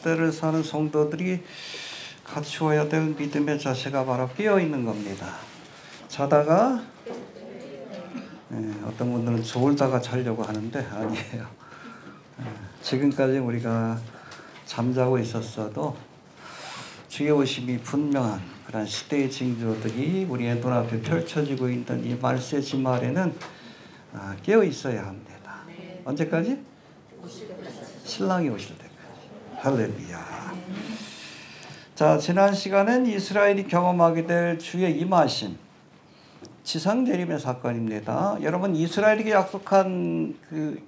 때를 사는 성도들이 갖추어야 될 믿음의 자세가 바로 깨어있는 겁니다. 자다가 어떤 분들은 졸다가 자려고 하는데 아니에요. 지금까지 우리가 잠자고 있었어도 주의 오심이 분명한 그런 시대의 징조들이 우리의 눈앞에 펼쳐지고 있는 이 말세지 말에는 깨어 있어야 합니다. 언제까지? 신랑이 오실 때까지. 할렐루야. 자, 지난 시간엔 이스라엘이 경험하게 될 주의 임하심, 지상재림의 사건입니다. 여러분, 이스라엘에게 약속한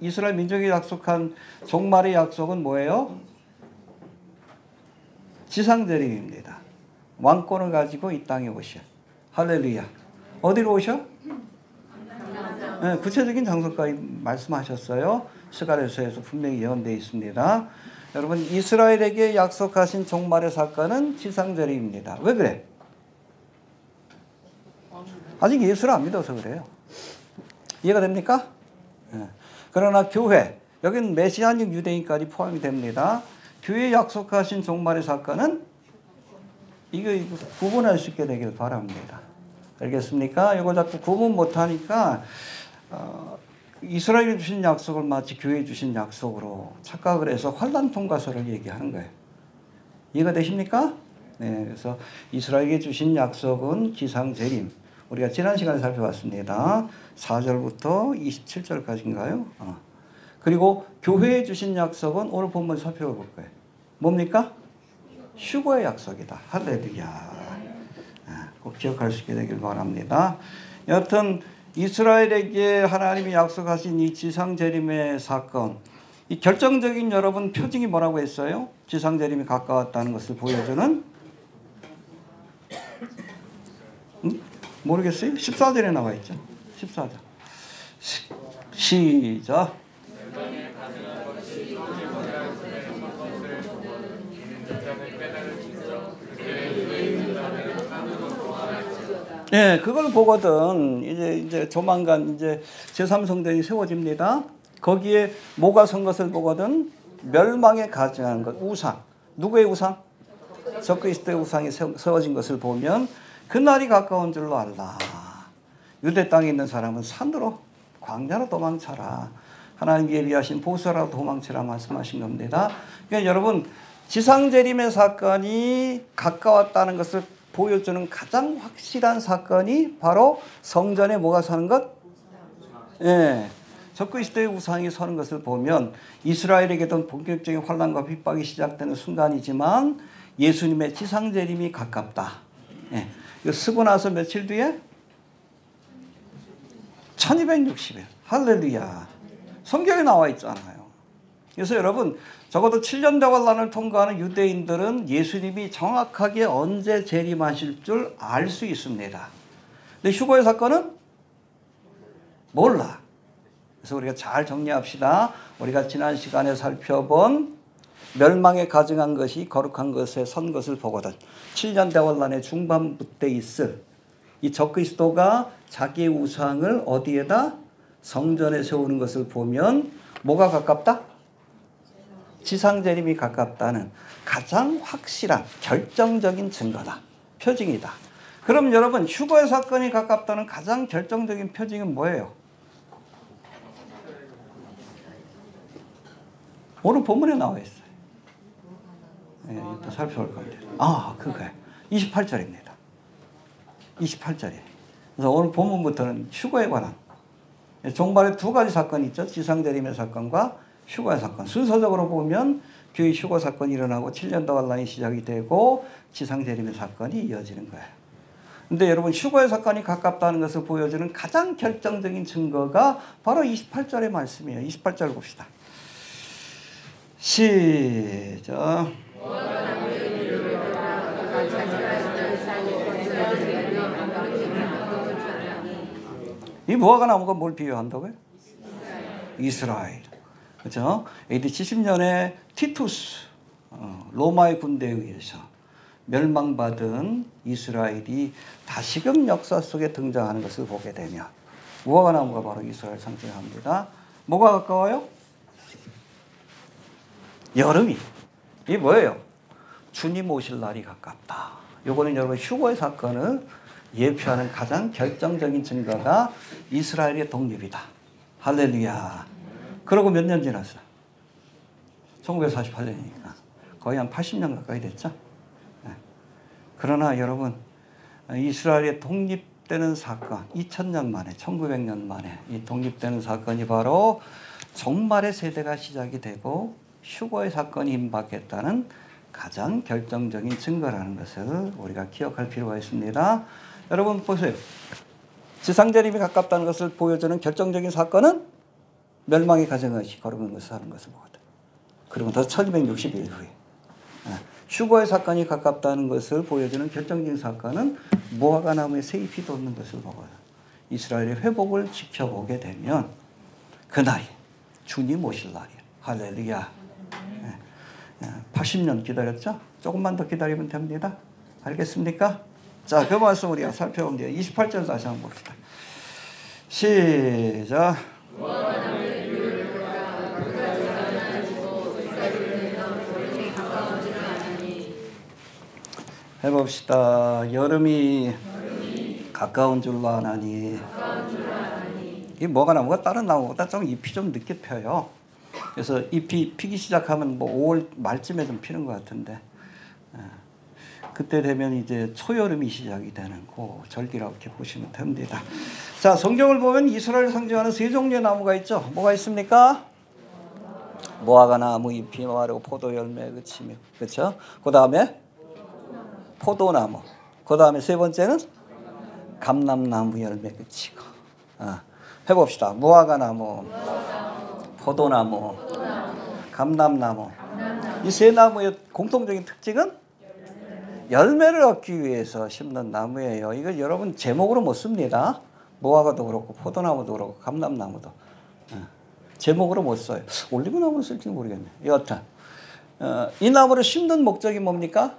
이스라엘 민족에게 약속한 종말의 약속은 뭐예요? 지상재림입니다. 왕권을 가지고 이 땅에 오셔. 할렐루야. 어디로 오셔? 네, 구체적인 장소까지 말씀하셨어요. 스가랴서에서 분명히 예언되어 있습니다. 여러분, 이스라엘에게 약속하신 종말의 사건은 지상재림입니다. 왜 그래? 아직 예수를 안 믿어서 그래요. 이해가 됩니까? 네. 그러나 교회, 여기는 메시아적 유대인까지 포함이 됩니다. 교회에 약속하신 종말의 사건은 이거 구분할 수 있게 되길 바랍니다. 알겠습니까? 이거 자꾸 구분 못하니까 이스라엘이 주신 약속을 마치 교회에 주신 약속으로 착각을 해서 환난 통과서를 얘기하는 거예요. 이해가 되십니까? 네, 그래서 이스라엘에게 주신 약속은 지상재림. 우리가 지난 시간에 살펴봤습니다. 4절부터 27절까지인가요? 그리고 교회에 주신 약속은 오늘 본문 살펴볼 거예요. 뭡니까? 휴거의 약속이다. 할렐루야. 꼭 기억할 수 있게 되길 바랍니다. 여하튼 이스라엘에게 하나님이 약속하신 이 지상재림의 사건, 이 결정적인 여러분 표징이 뭐라고 했어요? 지상재림이 가까웠다는 것을 보여주는 모르겠어요? 14절에 나와 있죠. 14절. 시작. 네, 그걸 보거든 이제 조만간 이제 제3성전이 세워집니다. 거기에 뭐가 선 것을 보거든? 멸망에 가증한 것, 우상. 누구의 우상? 적그리스도의 우상이 세워진 것을 보면 그날이 가까운 줄로 알라. 유대 땅에 있는 사람은 산으로 광야로 도망쳐라. 하나님 예비하신 보수라도 도망치라 말씀하신 겁니다. 그러니까 여러분, 지상재림의 사건이 가까웠다는 것을 보여주는 가장 확실한 사건이 바로 성전에 뭐가 서는 것? 예, 적그리스도의 우상이 서는 것을 보면 이스라엘에게도 본격적인 환난과 핍박이 시작되는 순간이지만 예수님의 지상재림이 가깝다. 예, 이거 쓰고 나서 며칠 뒤에 1260일. 할렐루야. 성경에 나와 있잖아요. 그래서 여러분, 적어도 7년 대환란을 통과하는 유대인들은 예수님이 정확하게 언제 재림하실 줄 알 수 있습니다. 근데 휴거의 사건은 몰라. 그래서 우리가 잘 정리합시다. 우리가 지난 시간에 살펴본 멸망에 가증한 것이 거룩한 것에 선 것을 보거든. 7년 대환란의 중반부 때 있을 이 적그리스도가 자기의 우상을 어디에다? 성전에 세우는 것을 보면 뭐가 가깝다? 지상재림이 가깝다는 가장 확실한 결정적인 증거다. 표징이다. 그럼 여러분, 휴거의 사건이 가깝다는 가장 결정적인 표징은 뭐예요? 오늘 본문에 나와 있어요. 네, 이따 살펴볼 겁니다. 그거예요. 28절입니다. 28절이에요. 그래서 오늘 본문부터는 휴거에 관한 종말에 두 가지 사건이 있죠. 지상재림의 사건과 휴거의 사건. 순서적으로 보면 교회 휴거 사건이 일어나고 7년 대환란이 시작이 되고 지상재림의 사건이 이어지는 거예요. 근데 여러분, 휴거의 사건이 가깝다는 것을 보여주는 가장 결정적인 증거가 바로 28절의 말씀이에요. 28절 봅시다. 시작. 이 무화과 나무가 뭘 비유한다고요? 이스라엘. 그렇죠? AD 70년에 티투스 로마의 군대에 의해서 멸망받은 이스라엘이 다시금 역사 속에 등장하는 것을 보게 되면 무화과 나무가 바로 이스라엘 상징합니다. 뭐가 가까워요? 여름이. 이게 뭐예요? 주님 오실 날이 가깝다. 요거는 여러분 휴거의 사건을 예표하는 가장 결정적인 증거가 이스라엘의 독립이다. 할렐루야. 그러고 몇 년 지났어? 1948년이니까 거의 한 80년 가까이 됐죠. 그러나 여러분 이스라엘의 독립되는 사건 2000년 만에 1900년 만에 이 독립되는 사건이 바로 종말의 세대가 시작이 되고 휴거의 사건이 임박했다는 가장 결정적인 증거라는 것을 우리가 기억할 필요가 있습니다. 여러분 보세요. 지상재림이 가깝다는 것을 보여주는 결정적인 사건은 멸망의 가정을 걸어온 것을 하는 것을 보거든. 그리고 더 1260일 후에 휴거의 사건이 가깝다는 것을 보여주는 결정적인 사건은 무화과 나무에 새잎이 돋는 것을 보거든. 이스라엘의 회복을 지켜보게 되면 그날이 주님 오실 날이야. 할렐루야. 80년 기다렸죠? 조금만 더 기다리면 됩니다. 알겠습니까? 자, 그 말씀 우리가 살펴보면 28절 다시 한번 봅시다. 시작. 해봅시다. 여름이 가까운 줄로 아나니. 이 뭐가 나무가 다른 나무보다 좀 잎이 좀 늦게 펴요. 그래서 잎이 피기 시작하면 뭐 5월 말쯤에 좀 피는 것 같은데 그때 되면 이제 초여름이 시작이 되는 그 절기라고 이렇게 보시면 됩니다. 자, 성경을 보면 이스라엘 상징하는 세 종류의 나무가 있죠. 뭐가 있습니까? 무화과 나무 잎이 마르고 포도 열매 그치며, 그렇죠? 그 다음에 포도나무. 그 다음에 세 번째는 감람나무 열매 그치고. 해봅시다. 무화과 나무, 포도나무, 감람나무. 이 세 나무의 공통적인 특징은 열매를 얻기 위해서 심는 나무예요. 이거 여러분 제목으로 못 씁니다. 무화과도 그렇고 포도나무도 그렇고 감람나무도 제목으로 못 써요. 올리브나무는 쓸지 모르겠네. 여하튼 이 나무를 심는 목적이 뭡니까?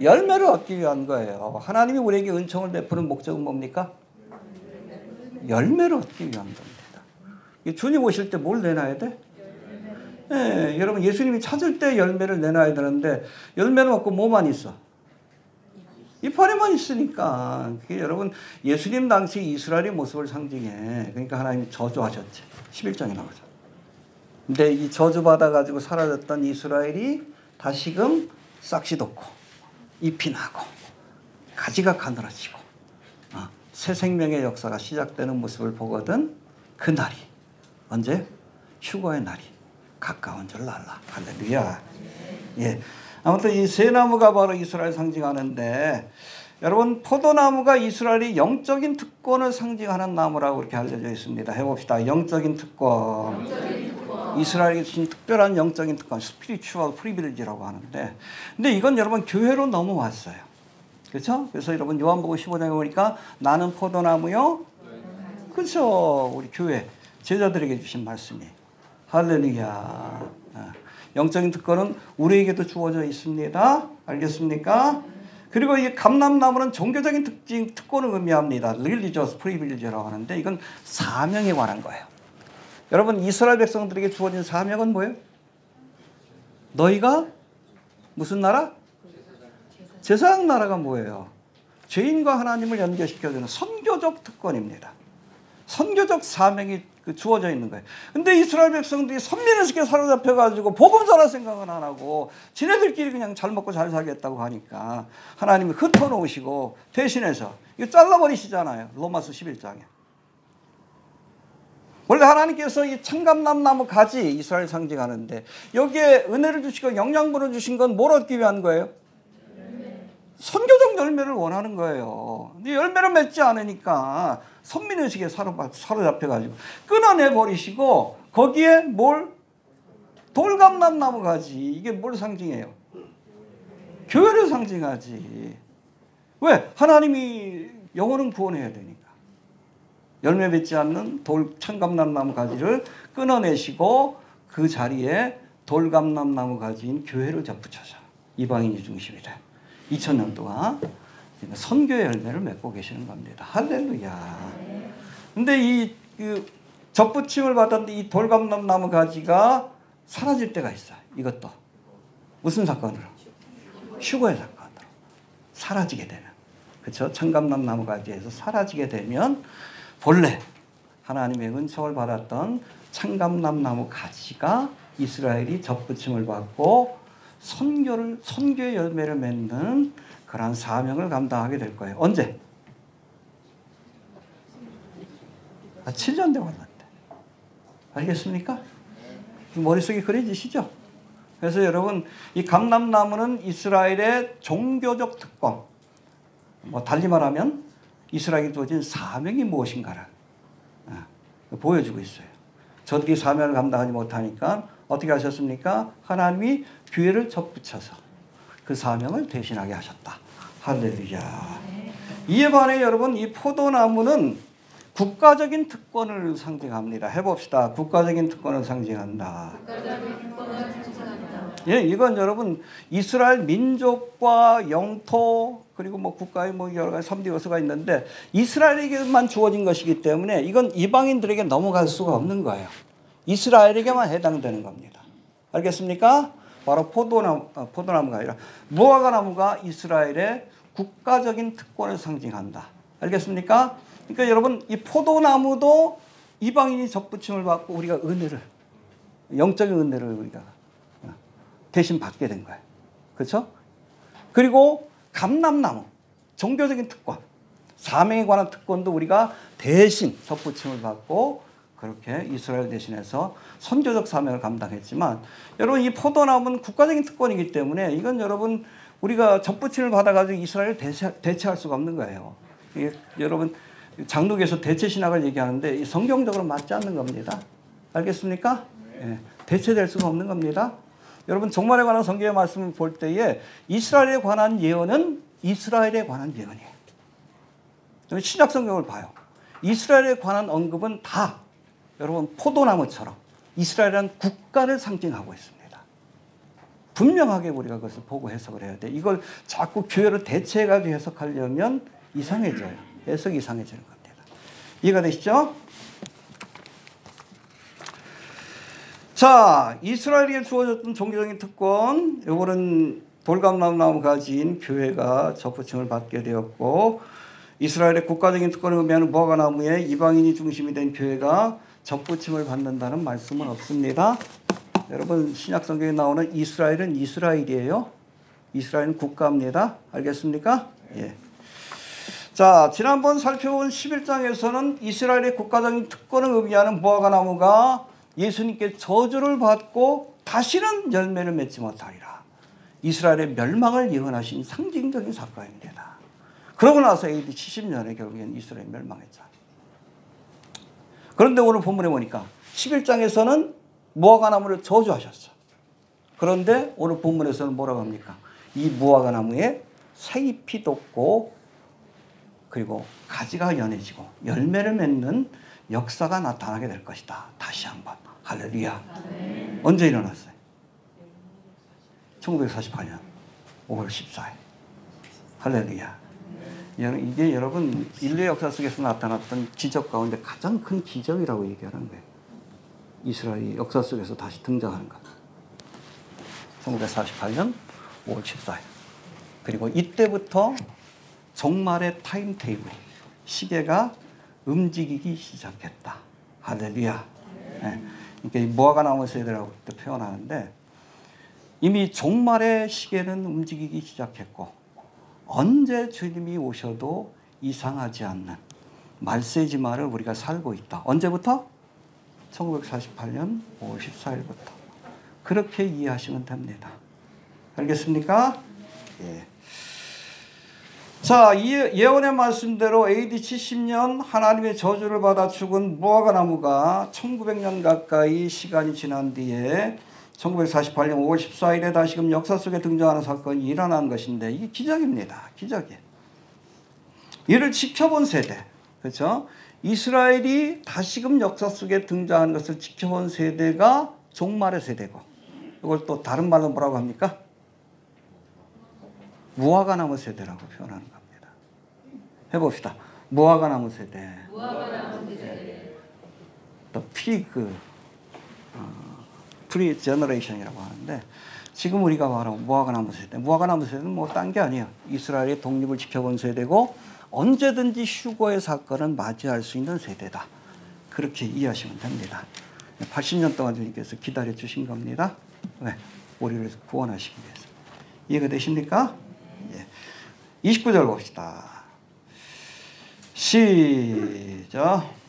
열매를 얻기 위한 거예요. 하나님이 우리에게 은총을 베푸는 목적은 뭡니까? 열매를 얻기 위한 겁니다. 주님 오실 때 뭘 내놔야 돼? 네, 여러분 예수님이 찾을 때 열매를 내놔야 되는데 열매는 없고 뭐만 있어? 이파리만 있으니까. 그게 여러분 예수님 당시 이스라엘의 모습을 상징해. 그러니까 하나님이 저주하셨지. 11장에 나오죠. 근데 이 저주받아가지고 사라졌던 이스라엘이 다시금 싹시 돋고 잎이 나고 가지가 가늘어지고 새 생명의 역사가 시작되는 모습을 보거든. 그 날이 언제? 휴거의 날이 가까운 줄 알라. 할렐루야. 예. 아무튼 이 세 나무가 바로 이스라엘 상징하는데 여러분 포도나무가 이스라엘의 영적인 특권을 상징하는 나무라고 이렇게 알려져 있습니다. 해봅시다. 영적인 특권. 이스라엘이 주신 특별한 영적인 특권, 스피리추얼 프리빌리지라고 하는데, 근데 이건 여러분 교회로 넘어왔어요. 그렇죠? 그래서 여러분 요한복음 15장에 보니까 나는 포도나무요. 그렇죠? 우리 교회 제자들에게 주신 말씀이. 할렐루야. 영적인 특권은 우리에게도 주어져 있습니다. 알겠습니까? 그리고 이 감람나무는 종교적인 특권을 의미합니다. Religious privilege라고 하는데 이건 사명에 관한 거예요. 여러분 이스라엘 백성들에게 주어진 사명은 뭐예요? 너희가 무슨 나라? 제사장 나라가 뭐예요? 죄인과 하나님을 연결시켜주는 선교적 특권입니다. 선교적 사명이 주어져 있는 거예요. 근데 이스라엘 백성들이 선민의식에 사로잡혀가지고 복음 전할 생각은 안 하고 지네들끼리 그냥 잘 먹고 잘 살겠다고 하니까 하나님이 흩어놓으시고 대신해서 이거 잘라버리시잖아요. 로마서 11장에. 원래 하나님께서 이 참감람나무 가지 이스라엘 상징하는데 여기에 은혜를 주시고 영양분을 주신 건 뭘 얻기 위한 거예요? 선교적 열매를 원하는 거예요. 근데 열매를 맺지 않으니까 선민의식에 사로잡혀가지고 끊어내버리시고 거기에 뭘? 돌감람나무 가지. 이게 뭘 상징해요? 교회를 상징하지. 왜? 하나님이 영혼은 구원해야 되니까. 열매 맺지 않는 참감람나무 가지를 끊어내시고 그 자리에 돌감람나무 가지인 교회를 접붙여서 이방인이 중심이 돼. 2000년 동안 선교의 열매를 맺고 계시는 겁니다. 할렐루야. 근데 이 접붙임을 받았는데 이 돌감람나무 가지가 사라질 때가 있어요. 이것도. 무슨 사건으로? 휴거의 사건으로. 사라지게 되면. 그렇죠? 청감람 나무가지에서 사라지게 되면 본래 하나님의 은총을 받았던 청감람 나무 가지가 이스라엘이 접붙임을 받고 선교의 열매를 맺는 그러한 사명을 감당하게 될 거예요. 언제? 7년 되고 났는데. 알겠습니까? 머릿속에 그려지시죠? 그래서 여러분, 이 감람나무는 이스라엘의 종교적 특권, 달리 말하면 이스라엘이 주어진 사명이 무엇인가를 보여주고 있어요. 저들이 사명을 감당하지 못하니까 어떻게 하셨습니까? 하나님이 교회를 접붙여서 그 사명을 대신하게 하셨다. 할렐루야. 이에 반해 여러분, 이 포도나무는 국가적인 특권을 상징합니다. 해봅시다. 국가적인 특권을 상징한다. 예, 이건 여러분 이스라엘 민족과 영토 그리고 국가의 여러 가지 3대 요소가 있는데 이스라엘에게만 주어진 것이기 때문에 이건 이방인들에게 넘어갈 수가 없는 거예요. 이스라엘에게만 해당되는 겁니다. 알겠습니까? 바로 포도나무가 아니라 무화과나무가 이스라엘의 국가적인 특권을 상징한다. 알겠습니까? 그러니까 여러분 이 포도나무도 이방인이 접붙임을 받고 우리가 은혜를 영적인 은혜를 우리가 대신 받게 된 거예요. 그렇죠? 그리고 감람나무 종교적인 특권 사명에 관한 특권도 우리가 대신 접붙임을 받고 그렇게 이스라엘 대신해서 선교적 사명을 감당했지만 여러분 이 포도나무는 국가적인 특권이기 때문에 이건 여러분 우리가 접붙임을 받아가지고 이스라엘을 대체할 수가 없는 거예요. 이게 여러분 장로교에서 대체 신학을 얘기하는데 성경적으로 맞지 않는 겁니다. 알겠습니까? 예, 대체될 수가 없는 겁니다. 여러분 종말에 관한 성경의 말씀을 볼 때에 이스라엘에 관한 예언은 이스라엘에 관한 예언이에요. 신약 성경을 봐요. 이스라엘에 관한 언급은 다 여러분 포도나무처럼 이스라엘이라는 국가를 상징하고 있습니다. 분명하게 우리가 그것을 보고 해석을 해야 돼. 이걸 자꾸 교회로 대체해가지고 해석하려면 이상해져요. 해석이 이상해지는 겁니다. 이해가 되시죠? 자, 이스라엘에게 주어졌던 종교적인 특권, 요거는 돌감나무 가진 교회가 접붙임을 받게 되었고 이스라엘의 국가적인 특권을 의미하는 무화과나무에 이방인이 중심이 된 교회가 접붙임을 받는다는 말씀은 없습니다. 여러분 신약 성경에 나오는 이스라엘은 이스라엘이에요. 이스라엘은 국가입니다. 알겠습니까? 예. 자, 지난번 살펴본 11장에서는 이스라엘의 국가적인 특권을 의미하는 무화과나무가 예수님께 저주를 받고 다시는 열매를 맺지 못하리라. 이스라엘의 멸망을 예언하신 상징적인 사건입니다. 그러고 나서 AD 70년에 결국엔 이스라엘이 멸망했죠. 그런데 오늘 본문에 보니까 11장에서는 무화과나무를 저주하셨어. 그런데 오늘 본문에서는 뭐라고 합니까? 이 무화과나무에 새잎이 돋고 그리고 가지가 연해지고 열매를 맺는 역사가 나타나게 될 것이다. 다시 한번 할렐루야. 네. 언제 일어났어요? 1948년 5월 14일. 할렐루야. 네. 이게 여러분 인류 역사 속에서 나타났던 기적 가운데 가장 큰 기적이라고 얘기하는 거예요. 이스라엘이 역사 속에서 다시 등장하는 것. 1948년 5월 14일. 그리고 이때부터 종말의 타임테이블, 시계가 움직이기 시작했다. 할렐루야. 네. 그러니까 무화과나무 세대라고 표현하는데 이미 종말의 시계는 움직이기 시작했고 언제 주님이 오셔도 이상하지 않는 말세지말을 우리가 살고 있다. 언제부터? 1948년 5월 14일부터. 그렇게 이해하시면 됩니다. 알겠습니까? 예. 자, 이 예언의 말씀대로 AD 70년 하나님의 저주를 받아 죽은 무화과나무가 1900년 가까이 시간이 지난 뒤에 1948년 5월 14일에 다시금 역사 속에 등장하는 사건이 일어난 것인데 이게 기적입니다. 기적이에요. 이를 지켜본 세대, 그렇죠? 이스라엘이 다시금 역사 속에 등장하는 것을 지켜본 세대가 종말의 세대고 이걸 또 다른 말로 뭐라고 합니까? 무화과나무 세대라고 표현하는 겁니다. 해봅시다. 무화과나무 세대. 무화과나무 세대. 또 피그, 프리 제너레이션이라고 하는데 지금 우리가 말하는 무화과나무 세대. 무화과나무 세대는 뭐 딴 게 아니에요. 이스라엘의 독립을 지켜본 세대고 언제든지 휴거의 사건을 맞이할 수 있는 세대다. 그렇게 이해하시면 됩니다. 80년 동안 주님께서 기다려 주신 겁니다. 왜? 우리를 구원하시기 위해서. 이해가 되십니까? 예. 29절 봅시다. 시작.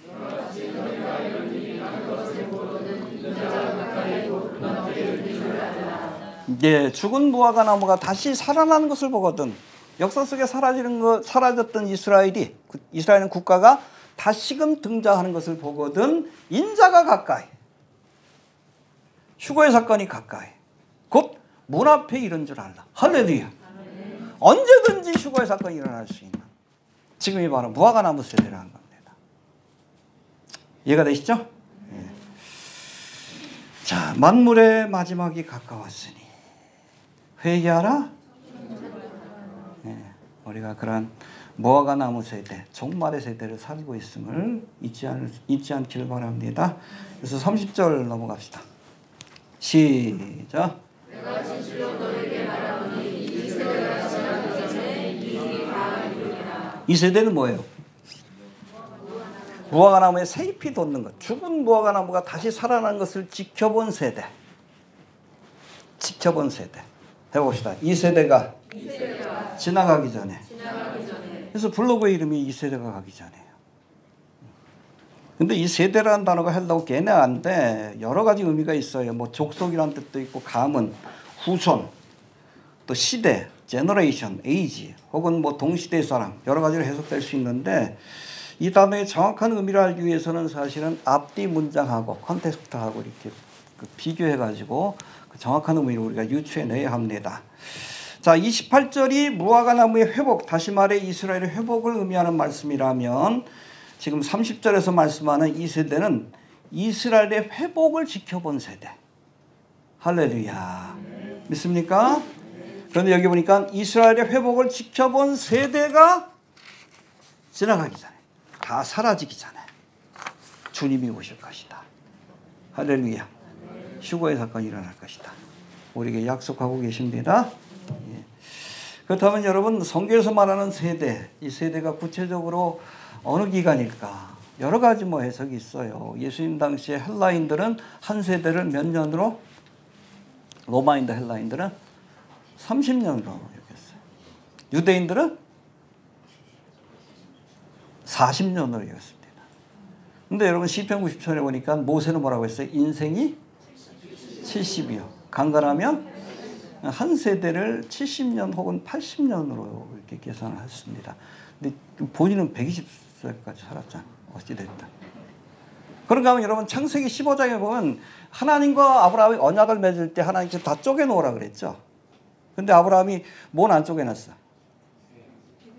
예, 죽은 무화과나무가 다시 살아나는 것을 보거든. 역사 속에 사라졌던 이스라엘은 국가가 다시금 등장하는 것을 보거든. 인자가 가까이, 휴거의 사건이 가까이, 곧 문 앞에 이른 줄 알라. 할렐루야. 언제든지 휴거의 사건이 일어날 수 있는, 지금이 바로 무화과나무 세대라는 겁니다. 이해가 되시죠? 예. 자, 만물의 마지막이 가까웠으니 회개하라. 예, 우리가 그러한 무화과나무 세대, 종말의 세대를 살고 있음을 잊지 않기를 바랍니다. 그래서 30절 넘어갑시다. 시작. 내가 진실로 너에게 말하노니 이 세대가 지나기 전에 이 일이 다 이루리라. 이 세대는 뭐예요? 무화과나무에 새잎이 돋는 것, 죽은 무화과나무가 다시 살아난 것을 지켜본 세대. 해봅시다. 이 세대가 지나가기 전에. 그래서 블로그의 이름이 이 세대가 가기 전에요. 근데 이 세대라는 단어가 헬라어 게네아인데 여러 가지 의미가 있어요. 뭐 족속이라는 뜻도 있고, 가문, 후손, 또 시대, 제너레이션, 에이지, 혹은 뭐 동시대의 사람, 여러 가지로 해석될 수 있는데, 이 단어의 정확한 의미를 알기 위해서는 사실은 앞뒤 문장하고 컨텍스트하고 이렇게 비교해가지고 그 정확한 의미를 우리가 유추해내야 합니다. 자, 28절이 무화과나무의 회복, 다시 말해 이스라엘의 회복을 의미하는 말씀이라면, 지금 30절에서 말씀하는 이 세대는 이스라엘의 회복을 지켜본 세대. 할렐루야. 믿습니까? 그런데 여기 보니까 이스라엘의 회복을 지켜본 세대가 지나가기 전에, 다 사라지기 전에 주님이 오실 것이다. 할렐루야. 휴거의 사건이 일어날 것이다. 우리에게 약속하고 계십니다. 예. 그렇다면 여러분, 성경에서 말하는 세대, 이 세대가 구체적으로 어느 기간일까? 여러 가지 뭐 해석이 있어요. 예수님 당시에 헬라인들은 한 세대를 몇 년으로? 로마인들, 헬라인들은 30년으로 여겼어요. 유대인들은 40년으로 여겼습니다. 근데 여러분, 시편 90편에 보니까 모세는 뭐라고 했어요? 인생이 70이요. 간간하면 한 세대를 70년 혹은 80년으로 이렇게 계산을 했습니다. 근데 본인은 120세까지 살았잖아요. 어찌됐든. 그런가 하면 여러분, 창세기 15장에 보면 하나님과 아브라함이 언약을 맺을 때 하나님께서 다 쪼개놓으라 그랬죠. 근데 아브라함이 뭘 안 쪼개놨어?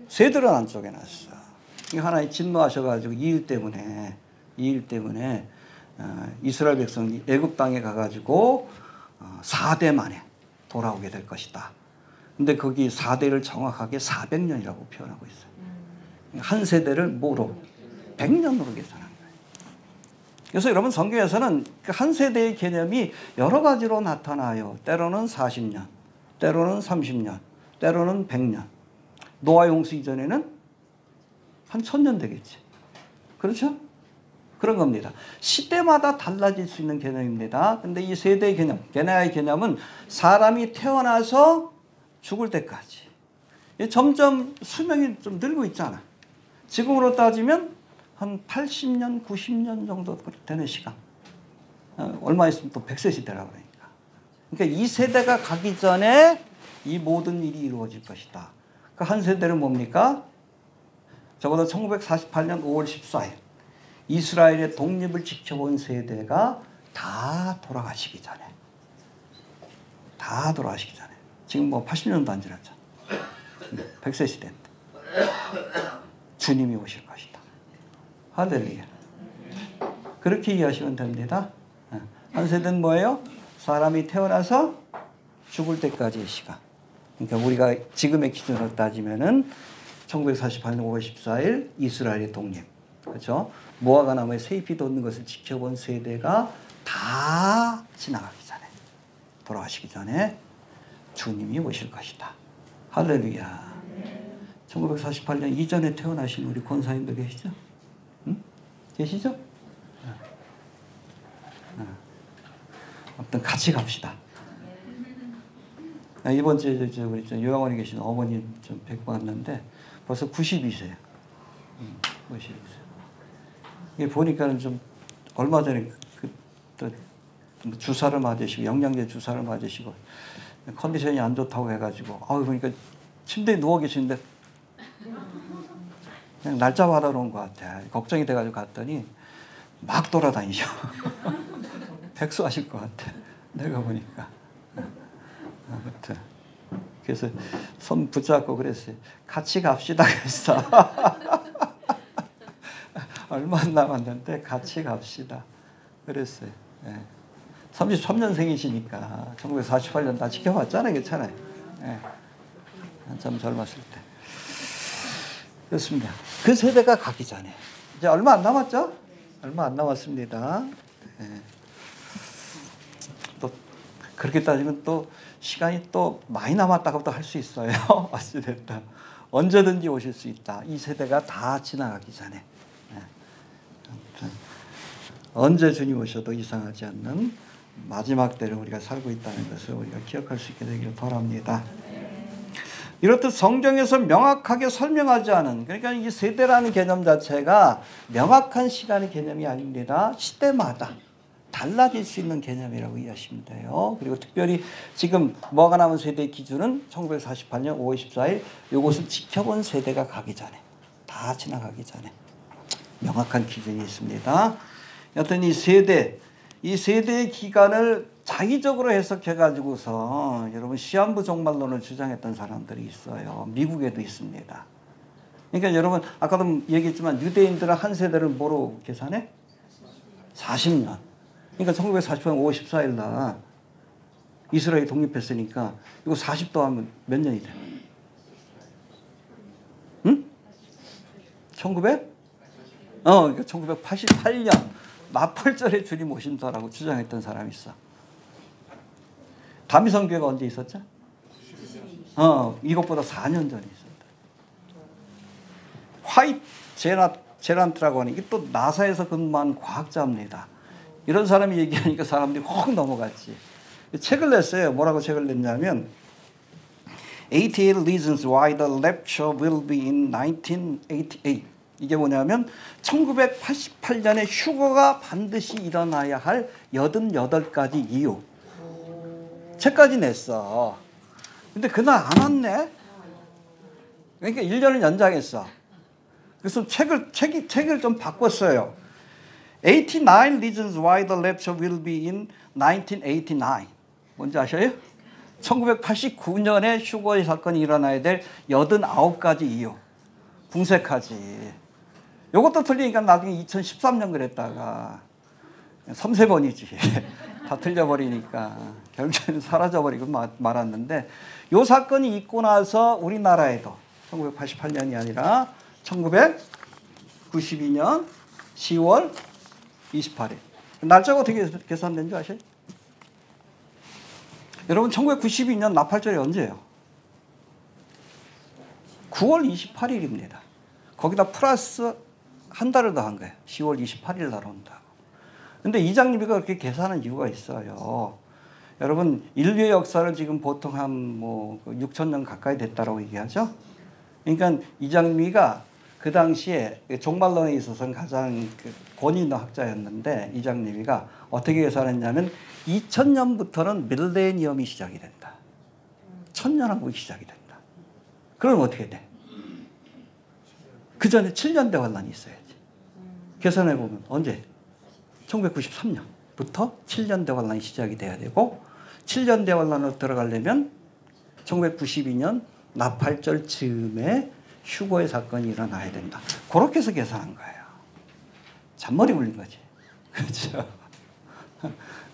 세들은 안 쪼개놨어. 하나님 진노하셔가지고 이 일 때문에 이스라엘 백성이 애굽 땅에 가가지고 4대 만에 돌아오게 될 것이다. 근데 거기 4대를 정확하게 400년이라고 표현하고 있어요. 한 세대를 뭐로? 100년으로 계산한 거예요. 그래서 여러분, 성경에서는 한 세대의 개념이 여러 가지로 나타나요. 때로는 40년, 때로는 30년, 때로는 100년. 노아 용수 이전에는 한 1000년 되겠지. 그렇죠? 그런 겁니다. 시대마다 달라질 수 있는 개념입니다. 근데 이 세대의 개념, 게네아의 개념은 사람이 태어나서 죽을 때까지. 점점 수명이 좀 늘고 있잖아. 지금으로 따지면 한 80년, 90년 정도 되는 시간. 얼마 있으면 또 100세 시대라고 그러니까. 그러니까 이 세대가 가기 전에 이 모든 일이 이루어질 것이다. 그 한 세대는 뭡니까? 적어도 1948년 5월 14일 이스라엘의 독립을 지켜본 세대가 다 돌아가시기 전에, 지금 뭐 80년도 안 지났잖아. 100세 시대인데 주님이 오실 것이다. 할렐루야. 그렇게 이해하시면 됩니다. 한 세대는 뭐예요? 사람이 태어나서 죽을 때까지의 시간. 그러니까 우리가 지금의 기준으로 따지면은 1948년 5월 14일 이스라엘의 독립. 그렇죠? 무화과나무에 새잎이 돋는 것을 지켜본 세대가 다 지나가기 전에, 돌아가시기 전에 주님이 오실 것이다. 할렐루야. 1948년 이전에 태어나신 우리 권사님들 계시죠? 응? 계시죠? 아무튼 같이 갑시다. 이번 주에 우리 요양원에 계신 어머님 좀 뵙고 왔는데 벌써 92세예요. 92세. 이게 보니까는 좀 얼마 전에 또 주사를 맞으시고 영양제 주사를 맞으시고 컨디션이 안 좋다고 해가지고 보니까 침대에 누워 계시는데 그냥 날짜 받아놓은 것 같아. 걱정이 돼가지고 갔더니 막 돌아다니죠. 백수하실 것 같아. 내가 보니까. 아무튼 그래서 손 붙잡고 그랬어요. 같이 갑시다 그랬어. 얼마 안 남았는데 같이 갑시다 그랬어요. 33년생이시니까 1948년 다 지켜봤잖아요. 괜찮아요. 한참 젊었을 때. 그렇습니다. 그 세대가 가기 전에 이제 얼마 안 남았죠? 얼마 안 남았습니다. 또 그렇게 따지면 또 시간이 또 많이 남았다고도 할 수 있어요. 어찌됐든 언제든지 오실 수 있다. 이 세대가 다 지나가기 전에. 언제 주님 오셔도 이상하지 않는 마지막 때를 우리가 살고 있다는 것을 우리가 기억할 수 있게 되기를 바랍니다. 이렇듯 성경에서 명확하게 설명하지 않은, 그러니까 이 세대라는 개념 자체가 명확한 시간의 개념이 아닙니다. 시대마다 달라질 수 있는 개념이라고 이해하시면 돼요. 그리고 특별히 지금 뭐가 남은 세대의 기준은 1948년 5월 14일 이것을 지켜본 세대가 가기 전에, 다 지나가기 전에 명확한 기준이 있습니다. 여튼 이 세대의 기간을 자의적으로 해석해가지고서 여러분 시한부 종말론을 주장했던 사람들이 있어요. 미국에도 있습니다. 그러니까 여러분 아까도 얘기했지만 유대인들은 한 세대를 뭐로 계산해? 40년. 그러니까 1948년 5월 14일 날 이스라엘이 독립했으니까 이거 40 더하면 몇 년이 돼? 응? 1988년 나팔절에 주님 오신다라고 주장했던 사람이 있어. 다미성교회가 언제 있었죠? 이것보다 4년 전에 있었다. 화이트 제란트라고 하는 이게 또 나사에서 근무한 과학자입니다. 이런 사람이 얘기하니까 사람들이 확 넘어갔지. 책을 냈어요. 뭐라고 책을 냈냐면 88 Reasons Why the Rapture Will Be in 1988. 이게 뭐냐면 1988년에 휴거가 반드시 일어나야 할 88가지 이유. 책까지 냈어. 근데 그날 안 왔네. 그러니까 1년을 연장했어. 그래서 책을 좀 바꿨어요. 89 Reasons Why the Rapture Will Be in 1989. 뭔지 아셔요? 1989년에 휴거의 사건이 일어나야 될 89가지 이유. 궁색하지. 이것도 틀리니까 나중에 2013년 그랬다가 3세번이지. 다 틀려버리니까 결국에는 사라져버리고 말았는데 이 사건이 있고 나서 우리나라에도 1988년이 아니라 1992년 10월 28일. 날짜가 어떻게 계산된 줄 아세요? 여러분 1992년 나팔절이 언제예요? 9월 28일입니다. 거기다 플러스 한 달을 더한 거예요. 10월 28일 날 온다고. 근데 이장님이가 그렇게 계산한 이유가 있어요. 여러분 인류의 역사를 지금 보통 한 6,000년 가까이 됐다라고 얘기하죠. 그러니까 이장미가 그 당시에 종말론에 있어서는 가장 권위 있는 학자였는데 이장미가 어떻게 계산했냐면 2000년부터는 밀레니엄이 시작이 된다. 천년왕국이 시작이 된다. 그럼 어떻게 돼? 그 전에 7년대 환란이 있어야지. 계산해보면 언제? 1993년부터 7년대 환란이 시작이 돼야 되고 7년대 환란으로 들어가려면 1992년 나팔절 즈음에 휴거의 사건이 일어나야 된다. 그렇게 해서 계산한 거예요. 잔머리 굴린 거지. 그렇죠?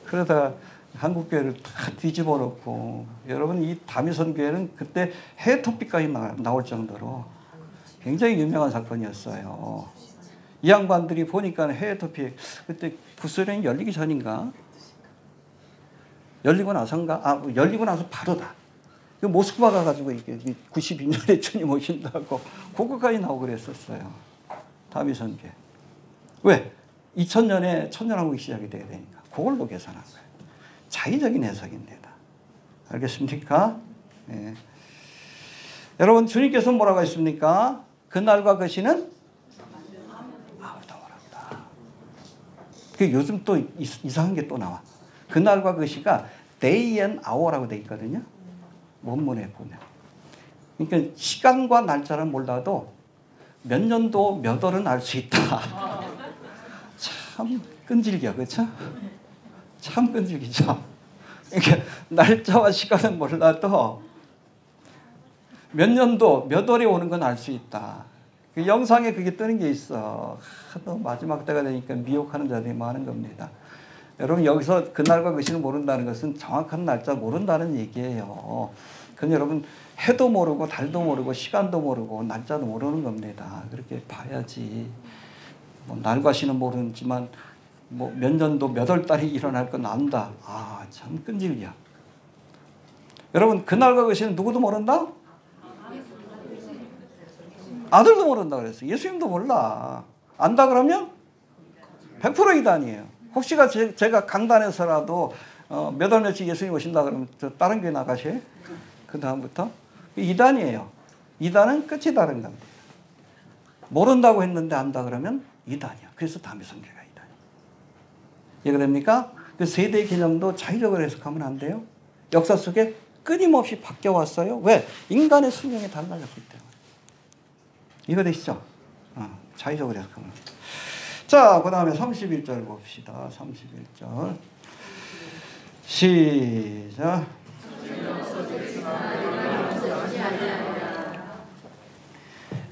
그러다가 한국교회를 다 뒤집어 놓고 여러분 이 다미선교회는 그때 해외 토픽까지 나올 정도로 굉장히 유명한 사건이었어요. 이 양반들이 보니까 해외 토픽 그때 구소련이 열리기 전인가? 열리고 나서인가? 열리고 나서 바로다. 모스크바 가가지고 이게 92년에 주님 오신다고 그거까지 나오고 그랬었어요. 다미선교회. 왜? 2000년에 천년왕국이 시작이 돼야 되니까. 그걸로 계산한 거예요. 자의적인 해석입니다. 알겠습니까? 예. 여러분, 주님께서 뭐라고 했습니까? 그날과 그 시는 아무도 모른다. 요즘 또 이상한 게 또 나와. 그날과 그 시가 day and hour라고 돼 있거든요. 원문에 보면. 그러니까 시간과 날짜는 몰라도 몇 년도 몇 월은 알 수 있다. 참 끈질겨, 그렇죠? 참 끈질기죠. 그러니까 날짜와 시간은 몰라도 몇 년도 몇 월에 오는 건 알 수 있다. 그 영상에 그게 뜨는 게 있어. 하도 마지막 때가 되니까 미혹하는 자들이 많은 겁니다. 여러분, 여기서 그날과 그 시를 모른다는 것은 정확한 날짜 모른다는 얘기예요. 그건 여러분, 해도 모르고 달도 모르고 시간도 모르고 날짜도 모르는 겁니다. 그렇게 봐야지. 뭐 날과 시는 모르지만 뭐 몇 년도 몇 월 달이 일어날 건 안다. 아, 참 끈질겨. 여러분, 그날과 그 시는 누구도 모른다? 아들도 모른다 그랬어요. 예수님도 몰라. 안다 그러면 100% 이단이에요. 혹시가 제가 강단에서라도 몇 월 며칠 예수님 오신다 그러면 저 다른 교회 나가셔요? 그 다음부터 이단이에요. 이단은 끝이 다른 겁니다. 모른다고 했는데 안다 그러면 이단이야. 그래서 다미선교회가 이단이야. 이해가 됩니까? 그 세대 개념도 자의적으로 해석하면 안 돼요. 역사 속에 끊임없이 바뀌어왔어요. 왜? 인간의 수명이 달라졌기 때문에. 이거 되시죠? 자의적으로 해석하면. 자, 그 다음에 31절 봅시다. 31절. 시작.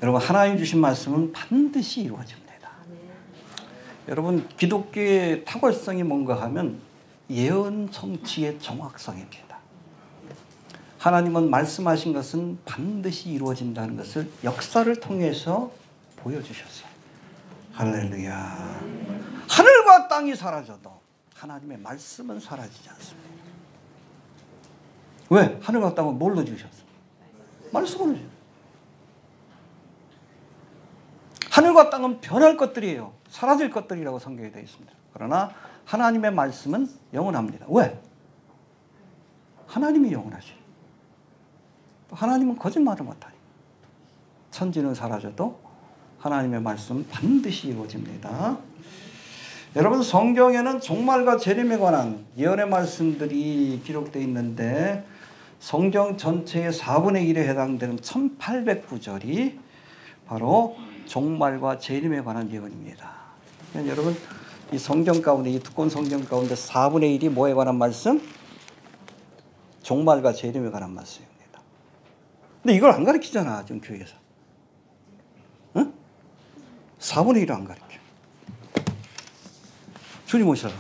여러분, 하나님 주신 말씀은 반드시 이루어집니다. 여러분, 기독교의 탁월성이 뭔가 하면 예언 성취의 정확성입니다. 하나님은 말씀하신 것은 반드시 이루어진다는 것을 역사를 통해서 보여주셨어요. 할렐루야. 하늘과 땅이 사라져도 하나님의 말씀은 사라지지 않습니다. 왜? 하늘과 땅은 뭘로 주셨어요? 말씀으로 주셨어요. 하늘과 땅은 변할 것들이에요. 사라질 것들이라고 성경에 되어 있습니다. 그러나 하나님의 말씀은 영원합니다. 왜? 하나님이 영원하시죠. 하나님은 거짓말을 못하니. 천지는 사라져도 하나님의 말씀은 반드시 이루어집니다. 여러분, 성경에는 종말과 재림에 관한 예언의 말씀들이 기록되어 있는데 성경 전체의 4분의 1에 해당되는 1800구절이 바로 종말과 재림에 관한 예언입니다. 그러니까 여러분, 이 성경 가운데, 이 두꺼운 성경 가운데 4분의 1이 뭐에 관한 말씀? 종말과 재림에 관한 말씀입니다. 근데 이걸 안 가르치잖아, 지금 교회에서. 응? 4분의 1을 안 가르쳐. 주님 오셔서.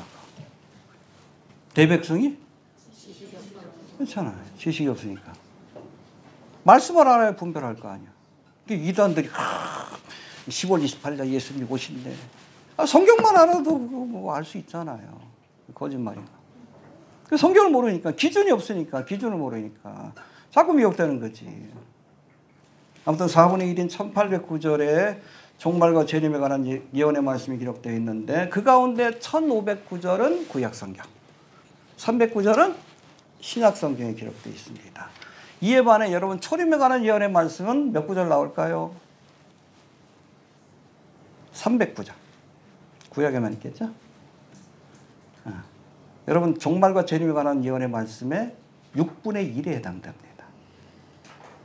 대백성이? 그렇잖아요. 지식이 없으니까. 말씀을 알아야 분별할 거 아니야. 이단들이 10월 28일 예수님 오신대. 성경만 알아도 뭐 알 수 있잖아요. 거짓말인가. 성경을 모르니까, 기준이 없으니까, 기준을 모르니까 자꾸 미혹되는 거지. 아무튼 4분의 1인 1800구절에 종말과 재림에 관한 예언의 말씀이 기록되어 있는데 그 가운데 1500구절은 구약성경, 300구절은 신약성경에 기록되어 있습니다. 이에 반해 여러분, 초림에 관한 예언의 말씀은 몇 구절 나올까요? 300구절. 구약에만 있겠죠? 여러분, 종말과 재림에 관한 예언의 말씀에 6분의 1에 해당됩니다.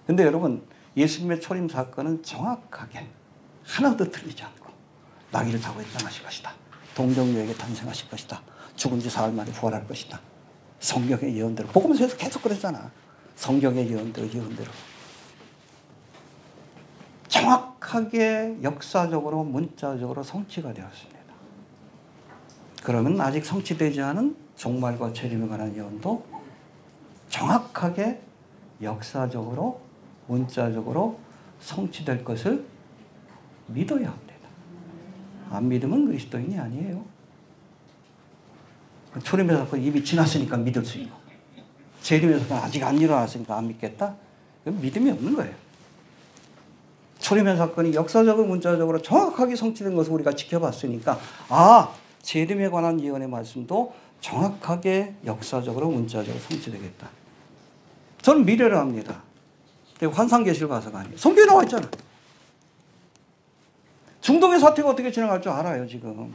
근데 여러분, 예수님의 초림 사건은 정확하게 하나도 틀리지 않고 나귀를 타고 입장하실 것이다. 동정녀에게 탄생하실 것이다. 죽은 지 사흘 만에 부활할 것이다. 성경의 예언대로. 복음서에서 계속 그랬잖아. 성경의 예언대로. 정확하게 역사적으로 문자적으로 성취가 되었습니다. 그러면 아직 성취되지 않은 종말과 재림에 관한 예언도 정확하게 역사적으로 문자적으로 성취될 것을 믿어야 합니다. 안 믿으면 그리스도인이 아니에요. 초림의 사건 이미 지났으니까 믿을 수 있고 재림의 사건은 아직 안 일어났으니까 안 믿겠다? 그건 믿음이 없는 거예요. 초림의 사건이 역사적으로 문자적으로 정확하게 성취된 것을 우리가 지켜봤으니까 재림에 관한 예언의 말씀도 정확하게 역사적으로 문자적으로 성취되겠다. 저는 미래를 합니다. 환상계시를 봐서가 아니에요. 성경에 나와 있잖아. 중동의 사태가 어떻게 진행할 줄 알아요. 지금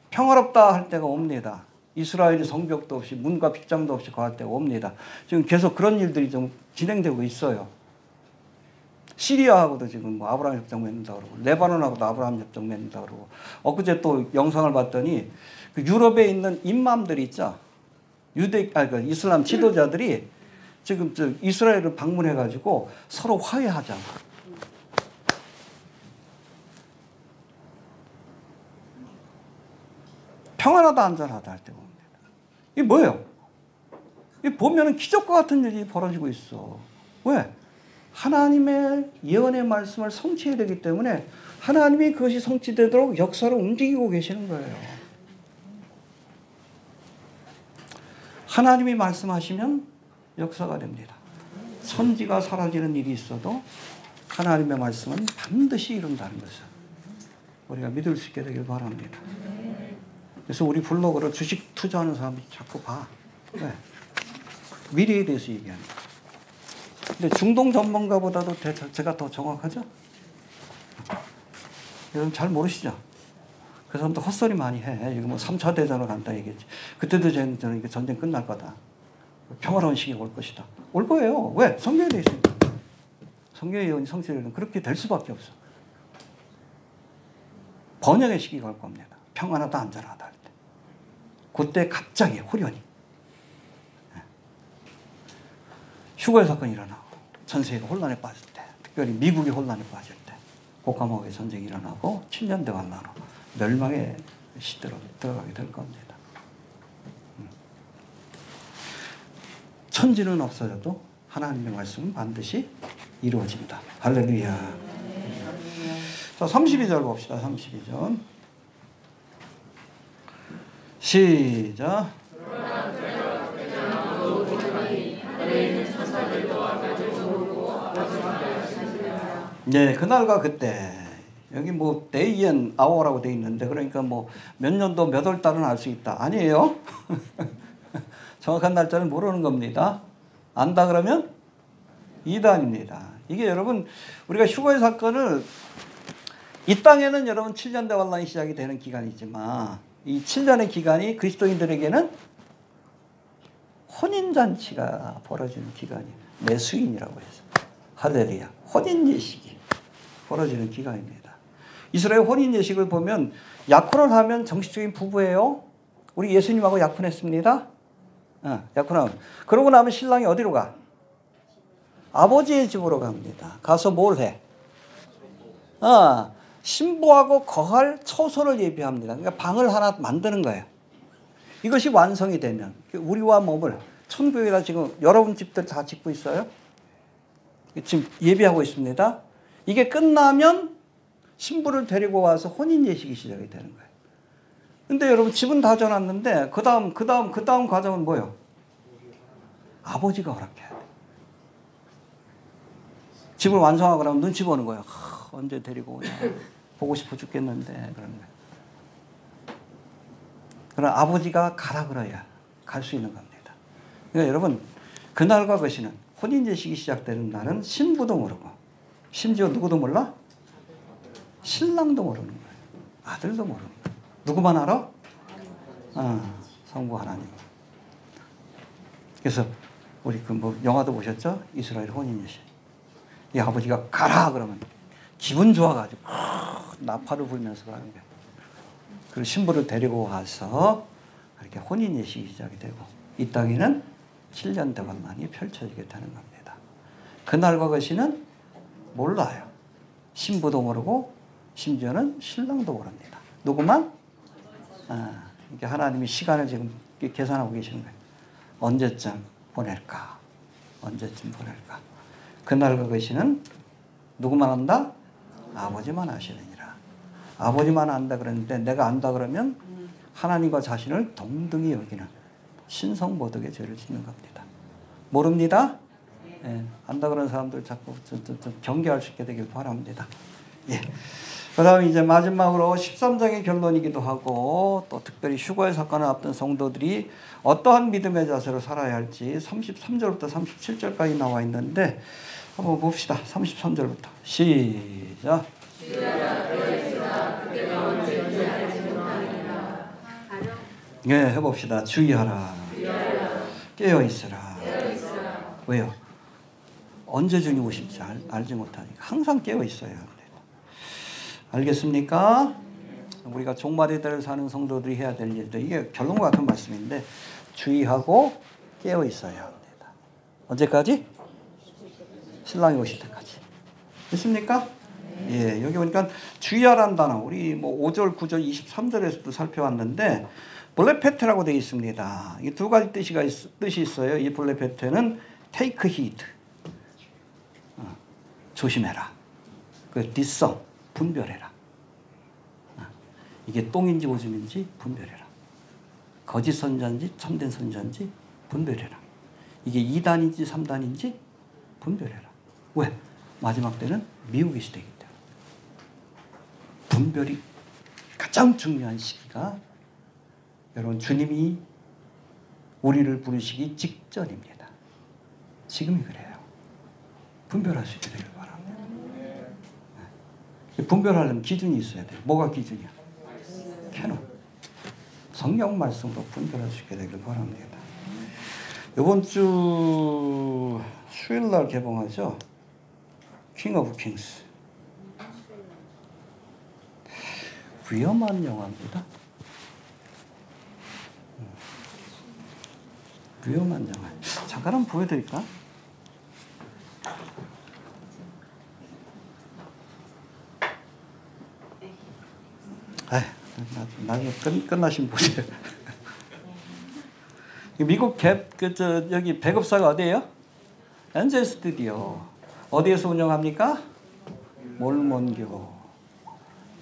평화롭다 할 때가 옵니다. 이스라엘이 성벽도 없이 문과 빗장도 없이 거할 때가 옵니다. 지금 계속 그런 일들이 좀 진행되고 있어요. 시리아하고도 지금 뭐 아브라함 협정 맺는다 그러고, 레바논하고도 아브라함 협정 맺는다 그러고, 엊그제 또 영상을 봤더니 그 유럽에 있는 임맘들이 있죠. 그 이슬람 지도자들이 지금 이스라엘을 방문해가지고 서로 화해하자. 평안하다 안전하다 할 때가 옵니다. 이게 뭐예요? 이 보면은 기적과 같은 일이 벌어지고 있어. 왜? 하나님의 예언의 말씀을 성취해야 되기 때문에 하나님이 그것이 성취되도록 역사를 움직이고 계시는 거예요. 하나님이 말씀하시면 역사가 됩니다. 선지가 사라지는 일이 있어도 하나님의 말씀은 반드시 이룬다는 것을 우리가 믿을 수 있게 되길 바랍니다. 그래서 우리 블로그로 주식 투자하는 사람이 자꾸 봐. 왜? 미래에 대해서 얘기합니다. 근데 중동 전문가보다도 제가 더 정확하죠? 여러분 잘 모르시죠? 그 사람도 헛소리 많이 해. 이거 뭐 3차 대전으로 간다 얘기했지. 그때도 저는 이게 전쟁 끝날 거다. 평화로운 시기가 올 것이다. 올 거예요. 왜? 성경에 되어 있으니까. 성경의 예언이 성취되면 그렇게 될 수밖에 없어. 번영의 시기가 올 겁니다. 평안하다 안전하다 할 때. 그때 갑자기 호련히 휴거의 사건이 일어나고 전 세계가 혼란에 빠질 때, 특별히 미국이 혼란에 빠질 때 고카마오의 전쟁이 일어나고 7년 대환란으로 멸망의 시대로 들어가게 될 겁니다. 천지는 없어져도 하나님의 말씀은 반드시 이루어진다. 할렐루야. 자, 32절 봅시다. 32절. 시작. 네, 그날과 그때. 여기 뭐 day and hour라고 돼 있는데 그러니까 뭐 몇 년도 몇 월 달은 알 수 있다. 아니에요. 정확한 날짜는 모르는 겁니다. 안다 그러면 이단입니다. 이게 여러분 우리가 휴거의 사건을 이 땅에는 여러분 7년 대환란이 시작이 되는 기간이지만 이 7년의 기간이 그리스도인들에게는 혼인잔치가 벌어지는 기간이에요. 매수인이라고 해서. 할렐루야. 혼인예식이 벌어지는 기간입니다. 이스라엘 혼인예식을 보면 약혼을 하면 정식적인 부부예요. 우리 예수님하고 약혼했습니다. 약혼하면. 그러고 나면 신랑이 어디로 가? 아버지의 집으로 갑니다. 가서 뭘 해? 신부하고 거할 처소를 예비합니다. 그러니까 방을 하나 만드는 거예요. 이것이 완성이 되면 우리와 몸을 천국이라 지금 여러분 집들 다 짓고 있어요. 지금 예비하고 있습니다. 이게 끝나면 신부를 데리고 와서 혼인 예식이 시작이 되는 거예요. 근데 여러분 집은 다 져놨는데 그 다음 과정은 뭐예요? 아버지가 허락해야 돼. 집을 완성하고 나면 눈치 보는 거예요. 언제 데리고 오냐. 보고 싶어 죽겠는데 그런 거예요. 그러나 아버지가 가라 그래야 갈 수 있는 겁니다. 그러니까 여러분 그날과 것이는 혼인예식이 시작되는 날은 신부도 모르고 심지어 누구도 몰라? 신랑도 모르는 거예요. 아들도 모르는 거예요. 누구만 알아? 성부 하나님. 그래서 우리 그 뭐 영화도 보셨죠? 이스라엘 혼인예식. 이 아버지가 가라 그러면 기분 좋아가지고 나팔을 불면서 가는 거예요. 그리고 신부를 데리고 와서 이렇게 혼인예식이 시작이 되고 이 땅에는 7년 대환란이 펼쳐지게 되는 겁니다. 그날과 것이는 몰라요. 신부도 모르고 심지어는 신랑도 모릅니다. 누구만? 이게 하나님이 시간을 지금 계산하고 계시는 거예요. 언제쯤 보낼까? 언제쯤 보낼까? 그날과 것이는 누구만 안다? 아버지만 아시느니라. 아버지만 안다 그랬는데 내가 안다 그러면 하나님과 자신을 동등히 여기는 신성모독의 죄를 짓는 겁니다. 모릅니다. 예, 안다 그런 사람들 자꾸 좀 경계할 수 있게 되길 바랍니다. 예. 그 다음에 이제 마지막으로 13장의 결론이기도 하고 또 특별히 휴거의 사건을 앞둔 성도들이 어떠한 믿음의 자세로 살아야 할지 33절부터 37절까지 나와 있는데 한번 봅시다. 33절부터 시작. 예, 해봅시다. 주의하라. 깨어있으라. 왜요? 언제 주님 오실지 알지 못하니까 항상 깨어있어야 합니다. 알겠습니까? 우리가 종말의 때를 사는 성도들이 해야 될 일도 이게 결론과 같은 말씀인데 주의하고 깨어있어야 합니다. 언제까지? 신랑이 오실 때까지. 됐습니까? 예, 여기 보니까 주의하라는 단어 우리 뭐 5절, 9절, 23절에서도 살펴왔는데 블레페테라고 되어 있습니다. 이 두 가지 뜻이 있어요. 이 블레페테는 take heed, 조심해라. 그 discern, 분별해라. 이게 똥인지 오줌인지 분별해라. 거짓 선자인지 참된 선자인지 분별해라. 이게 2단인지 3단인지 분별해라. 왜? 마지막 때는 미혹의 시대이기 때문에. 분별이 가장 중요한 시기가 여러분 주님이 우리를 부르시기 직전입니다. 지금이 그래요. 분별할 수 있게 되길 바랍니다. 분별하려면 기준이 있어야 돼요. 뭐가 기준이야? 캐논. 성경 말씀으로 분별할 수 있게 되길 바랍니다. 이번 주 수요일 날 개봉하죠. 킹 오브 킹스. 위험한 영화입니다. 위험한 영화. 잠깐 한번 보여드릴까? 나중에 끝나시면 보세요. 미국 여기 배급사가 어디예요? 엔젤 스튜디오. 어디에서 운영합니까?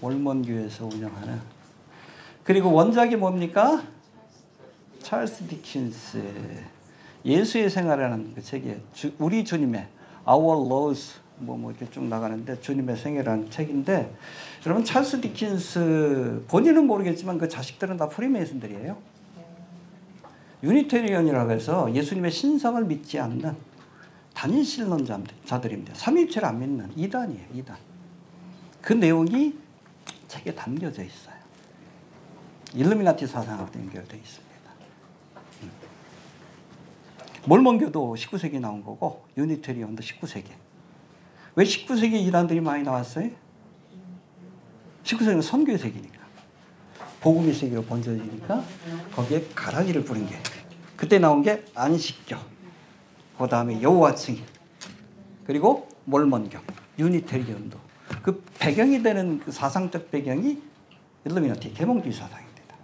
몰몬교에서 운영하는. 그리고 원작이 뭡니까? 찰스 디킨스. 예수의 생애라는 그 책이에요. 우리 주님의 Our Lord's 뭐 이렇게 쭉 나가는데 주님의 생애라는 책인데 여러분 찰스 디킨스 본인은 모르겠지만 그 자식들은 다 프리메이슨들이에요. 유니테리언이라고 해서 예수님의 신성을 믿지 않는 단일신론자들입니다. 삼위일체를 안 믿는 이단이에요. 이단. 그 내용이 책에 담겨져 있어요. 일루미나티 사상하고 연결되어 있습니다. 몰몬교도 19세기 나온 거고 유니테리언도 19세기. 왜 19세기 이단들이 많이 나왔어요? 19세기는 선교의 세기니까. 복음의 세계로 번져지니까 거기에 가라지를 뿌린 게 그때 나온 게 안식교, 그 다음에 여호와 증인, 그리고 몰몬교, 유니테리언도 그 배경이 되는 그 사상적 배경이 일루미나티 계몽주의 사상입니다.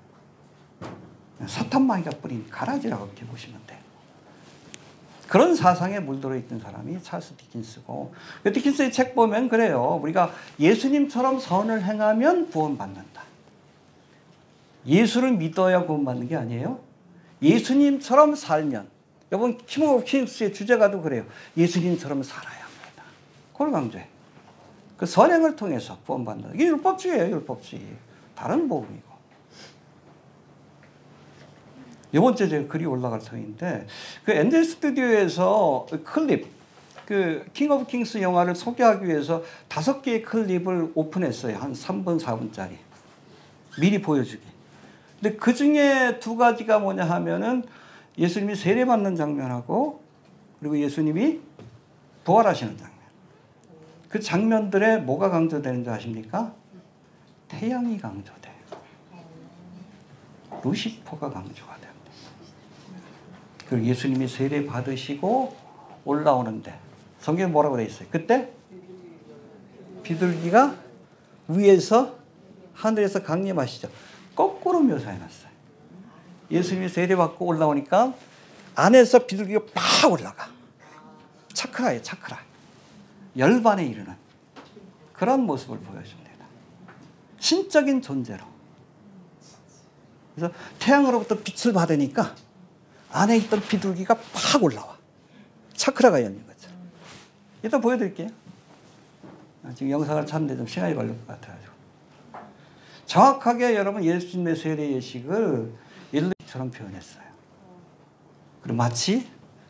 사탄마귀가 뿌린 가라지라고 이렇게 보시면 돼요. 그런 사상에 물들어 있던 사람이 찰스 디킨스고 디킨스의 책 보면 그래요. 우리가 예수님처럼 선을 행하면 구원받는다. 예수를 믿어야 구원받는 게 아니에요. 예수님처럼 살면 여러분 킹 오브 킹스의 주제가도 그래요. 예수님처럼 살아야 합니다. 그걸 강조해. 그 선행을 통해서 구원받는다. 이게 율법주의예요. 율법주의. 다른 복음이고. 이번 주에 제가 글이 올라갈 터인데 그 엔젤 스튜디오에서 클립 그 킹 오브 킹스 영화를 소개하기 위해서 5개의 클립을 오픈했어요. 한 3분 4분짜리 미리 보여주기. 근데 그 중에 2가지가 뭐냐 하면은 예수님이 세례받는 장면하고 그리고 예수님이 부활하시는 장면. 그 장면들에 뭐가 강조되는지 아십니까? 태양이 강조돼요. 루시퍼가 강조가 됩니다. 그리고 예수님이 세례 받으시고 올라오는데 성경에 뭐라고 되어 있어요? 그때 비둘기가 위에서 하늘에서 강림하시죠. 거꾸로 묘사해놨어요. 예수님이 세례 받고 올라오니까 안에서 비둘기가 팍 올라가. 차크라예요. 차크라. 열반에 이르는 그런 모습을 보여줍니다. 신적인 존재로. 그래서 태양으로부터 빛을 받으니까 안에 있던 비둘기가 팍 올라와. 차크라가 열린 거죠. 이따 보여드릴게요. 지금 영상을 찾는데 좀 시간이 걸릴 것 같아가지고. 정확하게 여러분 예수님의 세례 예식을 일러처럼 표현했어요. 그리고 마치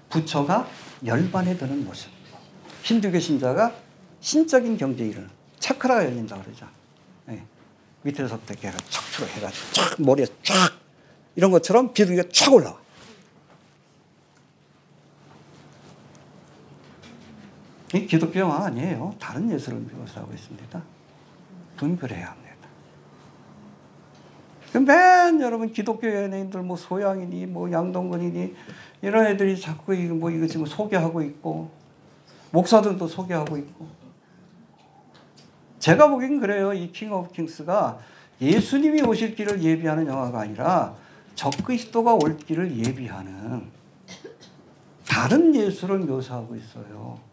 부처가 열반에 드는 모습. 힌두교 신자가 신적인 경제에 이르는 차크라가 열린다 그러죠. 네. 밑에서부터 이렇게 척추로 해가지고 쫙 머리에 쫙 이런 것처럼 비둘기가 쫙 올라와. 이 기독교 영화 아니에요. 다른 예술을 묘사하고 있습니다. 분별해야 합니다. 맨 여러분 기독교 연예인들 뭐 소양이니 뭐 양동근이니 이런 애들이 자꾸 이거 지금 소개하고 있고 목사들도 소개하고 있고 제가 보기엔 그래요. 이 킹 오브 킹스가 예수님이 오실 길을 예비하는 영화가 아니라 적그리스도가 올 길을 예비하는 다른 예술을 묘사하고 있어요.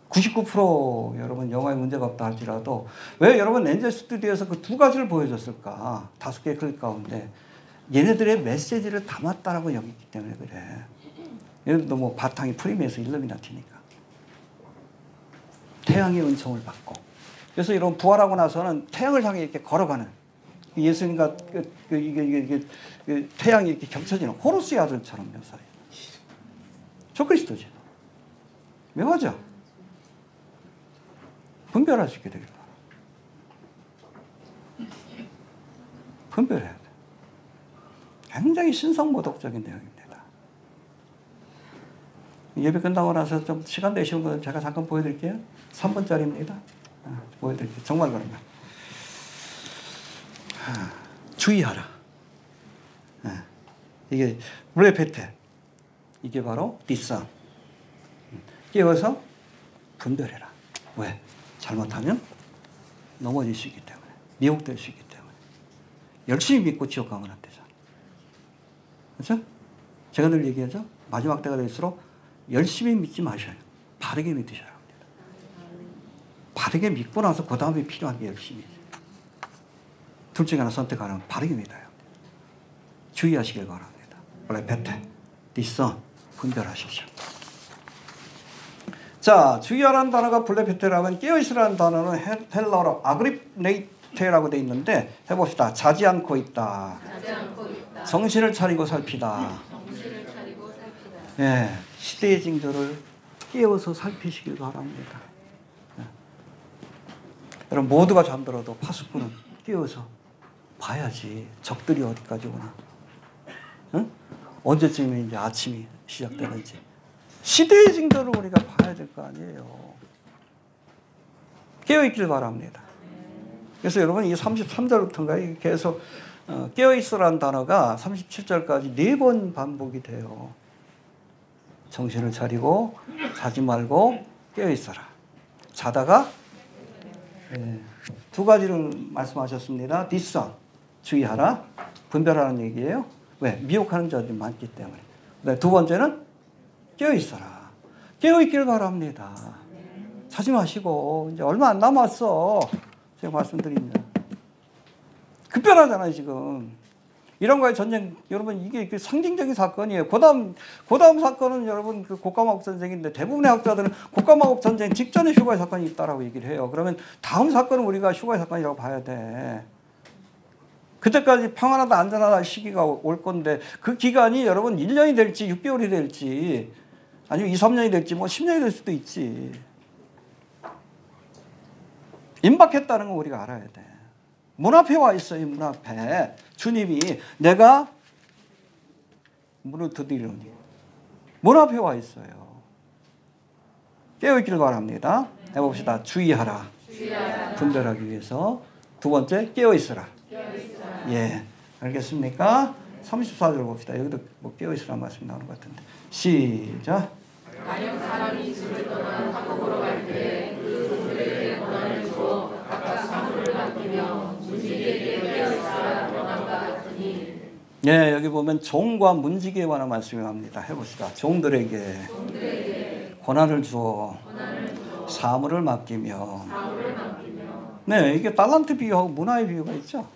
99% 여러분 영화에 문제가 없다 할지라도 왜 여러분 엔젤 스튜디오에서 그 두 가지를 보여줬을까? 5개의 클립 가운데 얘네들의 메시지를 담았다라고 여기기 때문에 그래. 얘네들도 뭐 바탕이 프리메이서 일루미나티니까. 태양의 은총을 받고 그래서 이런 부활하고 나서는 태양을 향해 이렇게 걸어가는 예수님과 이게 태양이 이렇게 겹쳐지는 호루스의 아들처럼 묘사해요. 적그리스도죠. 묘하죠? 분별할 수 있게 되길 바랍니다. 분별해야 돼. 굉장히 신성모독적인 내용입니다. 예배 끝나고 나서 좀 시간 되시는 분은 제가 잠깐 보여드릴게요. 3분짜리입니다. 보여드릴게요. 정말 그런 거. 주의하라. 이게 블레페테. 이게 바로 디사. 깨워서 분별해라. 왜? 잘못하면 넘어질 수 있기 때문에. 미혹될 수 있기 때문에. 열심히 믿고 지옥 가면 안 되잖아. 그렇죠? 제가 늘 얘기하죠. 마지막 때가 될수록 열심히 믿지 마셔요. 바르게 믿으셔야 합니다. 바르게 믿고 나서 그 다음에 필요한 게 열심히. 둘 중에 하나 선택하는 바르게 믿어야 합니다. 주의하시길 바랍니다. 원래 베테, 디선, 분별하십시오. 자, 주의하라는 단어가 블레페테라면 깨어있으라는 단어는 헬라어로 아그립네이테라고 되어 있는데 해봅시다. 자지 않고 있다. 정신을 차리고 살피다. 예, 시대의 징조를 깨어서 살피시길 바랍니다. 예. 여러분 모두가 잠들어도 파수꾼은 깨어서 봐야지. 적들이 어디까지 오나. 응? 언제쯤에 이제 아침이 시작되는지. 시대의 징조를 우리가 봐야 될 거 아니에요. 깨어있길 바랍니다. 그래서 여러분 이 33절부터인가 계속 깨어있으라는 단어가 37절까지 4번 반복이 돼요. 정신을 차리고 자지 말고 깨어있어라. 자다가 두 가지를 말씀하셨습니다. 디선, 주의하라. 분별하라는 얘기예요. 왜? 미혹하는 자들이 많기 때문에. 두 번째는 깨어있어라. 깨어있길 바랍니다. 자지 마시고 이제 얼마 안 남았어. 제가 말씀드립니다. 급변하잖아요 지금. 이란과의 전쟁 여러분 이게 상징적인 사건이에요. 그다음 사건은 여러분 그 곡감마법 전쟁인데 대부분의 학자들은 곡감마법 전쟁 직전에 휴가의 사건이 있다라고 얘기를 해요. 그러면 다음 사건은 우리가 휴가의 사건이라고 봐야 돼. 그때까지 평안하다 안전하다 시기가 올 건데 그 기간이 여러분 1년이 될지 6개월이 될지 아니면 2, 3년이 될지 뭐 10년이 될 수도 있지. 임박했다는 거 우리가 알아야 돼. 문 앞에 와 있어요. 문 앞에. 주님이 내가 문을 두드리노니. 문 앞에 와 있어요. 깨어있기를 바랍니다. 해봅시다. 주의하라. 분별하기 위해서. 두 번째 깨어있으라. 예, 알겠습니까? 34절 봅시다. 여기도 뭐 깨어있으라는 말씀이 나오는 것 같은데. 시작. 만약 사람이 집을 떠나 학업으로 갈 때 그 종들에게 권한을 주어 각각 사물을 맡기며 문지기에게 깨어있으라 명함과 같으니. 예, 여기 보면 종과 문지기에 관한 말씀이 나옵니다. 해봅시다. 종들에게 권한을 주어 사물을 맡기며. 네, 이게 달란트 비유하고 문화의 비유가 있죠.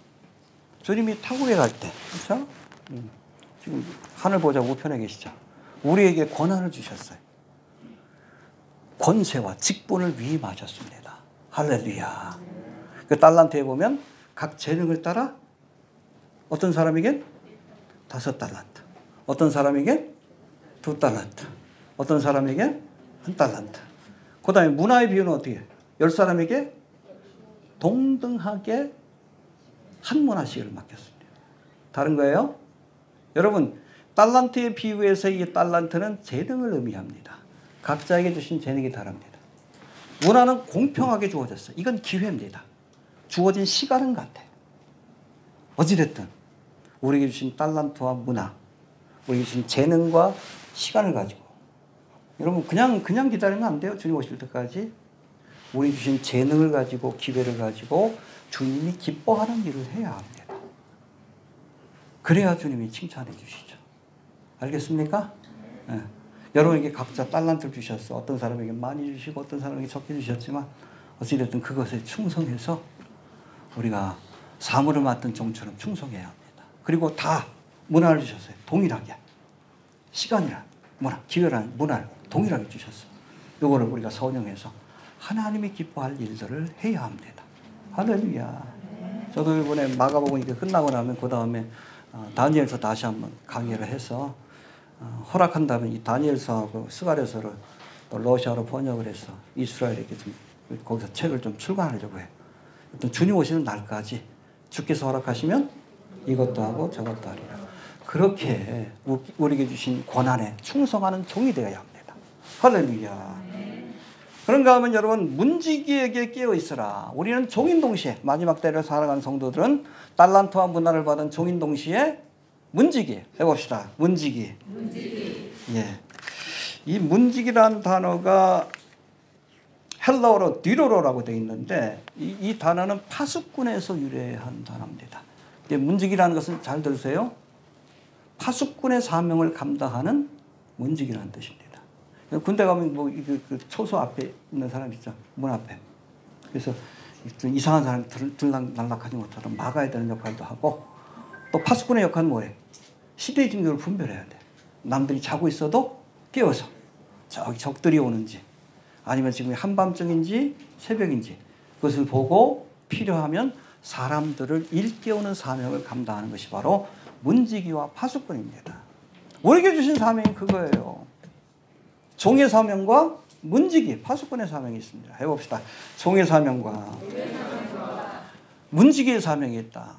주님이 타국에 갈 때, 그렇죠? 지금 하늘 보자 우편에 계시죠. 우리에게 권한을 주셨어요. 권세와 직분을 위임하셨습니다. 할렐루야. 그 달란트에 보면 각 재능을 따라 어떤 사람에겐 5달란트, 어떤 사람에겐 2달란트, 어떤 사람에겐 1달란트. 그 다음에 문화의 비유는 어떻게 해요? 10사람에게 동등하게 한 문화씩을 맡겼습니다. 다른 거예요? 여러분, 달란트의 비유에서 이 달란트는 재능을 의미합니다. 각자에게 주신 재능이 다릅니다. 문화는 공평하게 주어졌어요. 이건 기회입니다. 주어진 시간은 같아요. 어찌됐든 우리에게 주신 달란트와 문화, 우리에게 주신 재능과 시간을 가지고 여러분 그냥 기다리면 안 돼요. 주님 오실 때까지. 우리 주신 재능을 가지고 기회를 가지고 주님이 기뻐하는 일을 해야 합니다. 그래야 주님이 칭찬해 주시죠. 알겠습니까? 네. 여러분에게 각자 달란트를 주셨어. 어떤 사람에게 많이 주시고 어떤 사람에게 적게 주셨지만 어찌됐든 그것에 충성해서 우리가 사물을 맡은 종처럼 충성해야 합니다. 그리고 다 문화를 주셨어요. 동일하게. 시간이란 문화, 기회란 문화를 동일하게 주셨어요. 이거를 우리가 선용해서 하나님이 기뻐할 일들을 해야 합니다. 할렐루야. 저도 이번에 마가복음 이게 끝나고 나면 그 다음에 다니엘서 다시 한번 강의를 해서 허락한다면 이 다니엘서하고 스가랴서를 또 러시아로 번역을 해서 이스라엘에게 좀 거기서 책을 좀 출간하려고 해요. 어떤 주님 오시는 날까지 주께서 허락하시면 이것도 하고 저것도 하리라. 그렇게 우리에게 주신 권한에 충성하는 종이 되어야 합니다. 할렐루야. 그런가 하면 여러분 문지기에게 깨어 있으라. 우리는 종인 동시에 마지막 때를 살아가는 성도들은 달란트와 문화를 받은 종인 동시에 문지기 해봅시다. 문지기. 예. 이 문지기라는 단어가 헬라어로 디로로라고 되어 있는데 이 단어는 파수꾼에서 유래한 단어입니다. 문지기라는 것은 잘 들으세요. 파수꾼의 사명을 감당하는 문지기라는 뜻입니다. 군대 가면 뭐 그 초소 앞에 있는 사람 있죠. 문 앞에. 그래서 이상한 사람 들락날락하지 못하도록 막아야 되는 역할도 하고 또 파수꾼의 역할은 뭐예요? 시대의 징조를 분별해야 돼. 남들이 자고 있어도 깨워서 저기 적들이 오는지 아니면 지금 한밤중인지 새벽인지 그것을 보고 필요하면 사람들을 일깨우는 사명을 감당하는 것이 바로 문지기와 파수꾼입니다. 우리에게 주신 사명이 그거예요. 종의 사명과 문지기, 파수꾼의 사명이 있습니다. 해봅시다. 종의 사명과 문지기의 사명이 있다.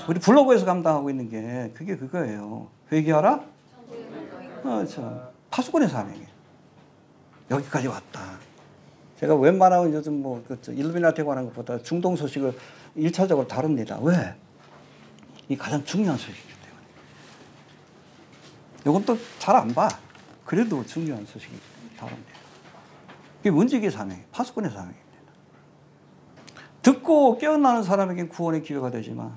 우리 블로그에서 감당하고 있는 게 그게 그거예요. 회개하라? 파수꾼의 사명이에요. 여기까지 왔다. 제가 웬만하면 요즘 뭐 일루미나티에 관한 것보다 중동 소식을 1차적으로 다룹니다. 왜? 이 가장 중요한 소식이기 때문에. 이건 또 잘 안 봐. 그래도 중요한 소식이 다릅니다. 이게 문지기의 사명이에요. 파수꾼의 사명입니다. 듣고 깨어나는 사람에겐 구원의 기회가 되지만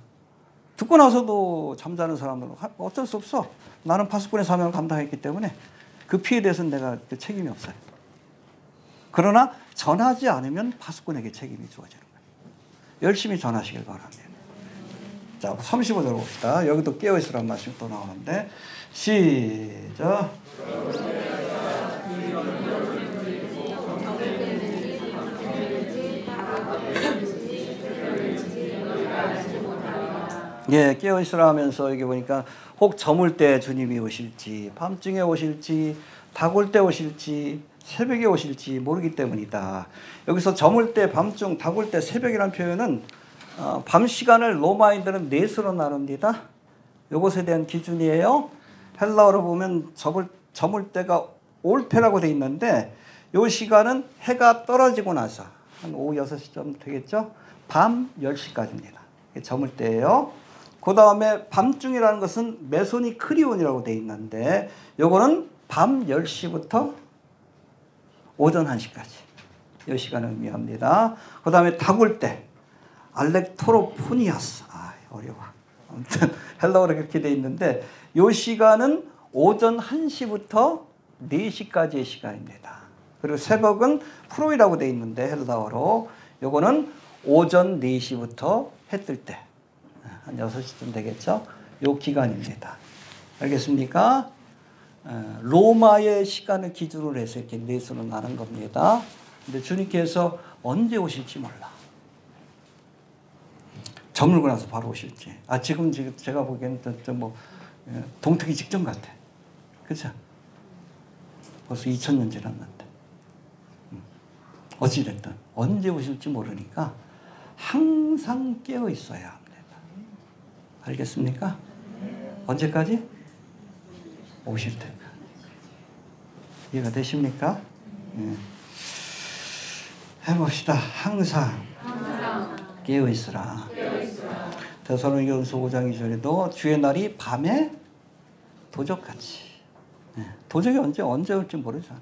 듣고 나서도 잠자는 사람들은 어쩔 수 없어. 나는 파수꾼의 사명을 감당했기 때문에 그 피해에 대해서는 내가 책임이 없어요. 그러나 전하지 않으면 파수꾼에게 책임이 주어지는 거예요. 열심히 전하시길 바랍니다. 자, 35절 봅시다. 여기도 깨어있으라는 말씀이 또 나오는데 시작. 예, 깨어있으라 하면서 여기 보니까 혹 저물 때 주님이 오실지 밤중에 오실지 닭 올 때 오실지 새벽에 오실지 모르기 때문이다. 여기서 저물 때 밤중 닭 올 때 새벽이라는 표현은 밤 시간을 로마인들은 넷으로 나눕니다. 이것에 대한 기준이에요. 헬라어로 보면 저물 때가 올테라고 되어 있는데 이 시간은 해가 떨어지고 나서 한 오후 6시쯤 되겠죠. 밤 10시까지입니다. 저물 때예요. 그 다음에 밤중이라는 것은 메소니 크리온이라고 되어 있는데 요거는 밤 10시부터 오전 1시까지 이 시간을 의미합니다. 그 다음에 닭 올 때 알렉토로포니아스 어려워. 아무튼 헬라어로 그렇게 되어 있는데 이 시간은 오전 1시부터 4시까지의 시간입니다. 그리고 새벽은 프로이라고 되어 있는데 헬라어로 요거는 오전 4시부터 해 뜰 때 한 6시쯤 되겠죠? 요 기간입니다. 알겠습니까? 로마의 시간을 기준으로 해서 이렇게 내수는 나는 겁니다. 근데 주님께서 언제 오실지 몰라. 저물고 나서 바로 오실지. 지금 제가 보기에는 동트기 직전 같아. 그렇죠? 벌써 2000년 지났는데. 어찌됐든 언제 오실지 모르니까 항상 깨어 있어야 합니다. 알겠습니까? 언제까지? 오실 때까지. 이해가 되십니까? 해봅시다. 항상 깨어 있으라. 데살로니가전서 5장 2절에도 주의 날이 밤에 도적같이. 도적이 언제 올지 모르잖아.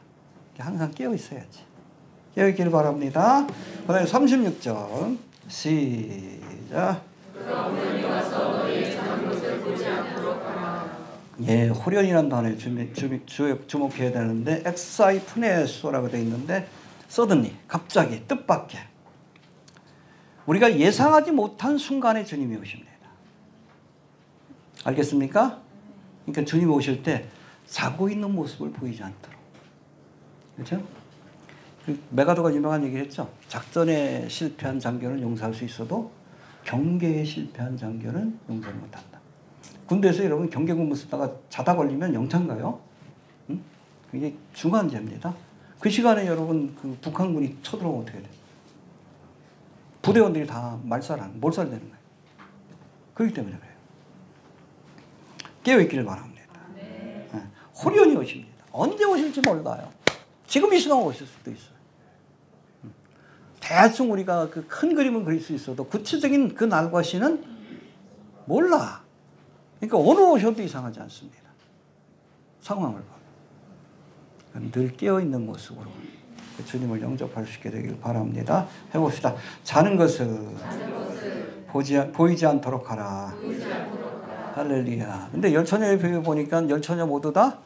항상 깨어 있어야지. 깨어 있기를 바랍니다. 그 다음에 36절 시작. 예, 호련이라는 단어에 주목해야 되는데 엑사이프네소라고 되어 있는데 suddenly, 갑자기, 뜻밖의 우리가 예상하지 못한 순간에 주님이 오십니다. 알겠습니까? 그러니까 주님이 오실 때 자고 있는 모습을 보이지 않도록. 그렇죠? 메가더가 유명한 얘기를 했죠. 작전에 실패한 장교는 용서할 수 있어도 경계에 실패한 장교는 용서를 못한다. 군대에서 여러분 경계 근무 쓰다가 자다 걸리면 영창 가요. 응? 이게 중요한 죄입니다. 그 시간에 여러분 그 북한군이 쳐들어오면 어떻게 돼요? 부대원들이 다 몰살되는 거예요. 그렇기 때문에 그래요. 깨어있기를 바랍니다. 네. 호련히 오십니다. 언제 오실지 몰라요. 지금 이 시간 오실 수도 있어요. 대충 우리가 그 큰 그림은 그릴 수 있어도 구체적인 그 날과 시는 몰라. 그러니까 오늘 오셔도 이상하지 않습니다. 상황을 봐. 늘 깨어있는 모습으로 주님을 영접할 수 있게 되길 바랍니다. 해봅시다. 자는 것을 보이지 않도록 하라. 할렐루야. 근데 열처녀의 비유 보니까 열처녀 모두 다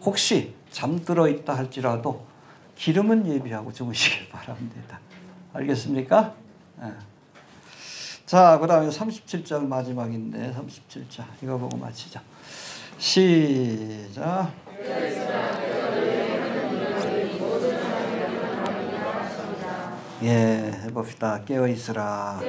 혹시 잠들어 있다 할지라도 기름은 예비하고 주무시길 바랍니다. 알겠습니까? 자, 그 다음에 37절 마지막인데 37절 이거 보고 마치자. 시작. 예, 해봅시다. 깨어있으라.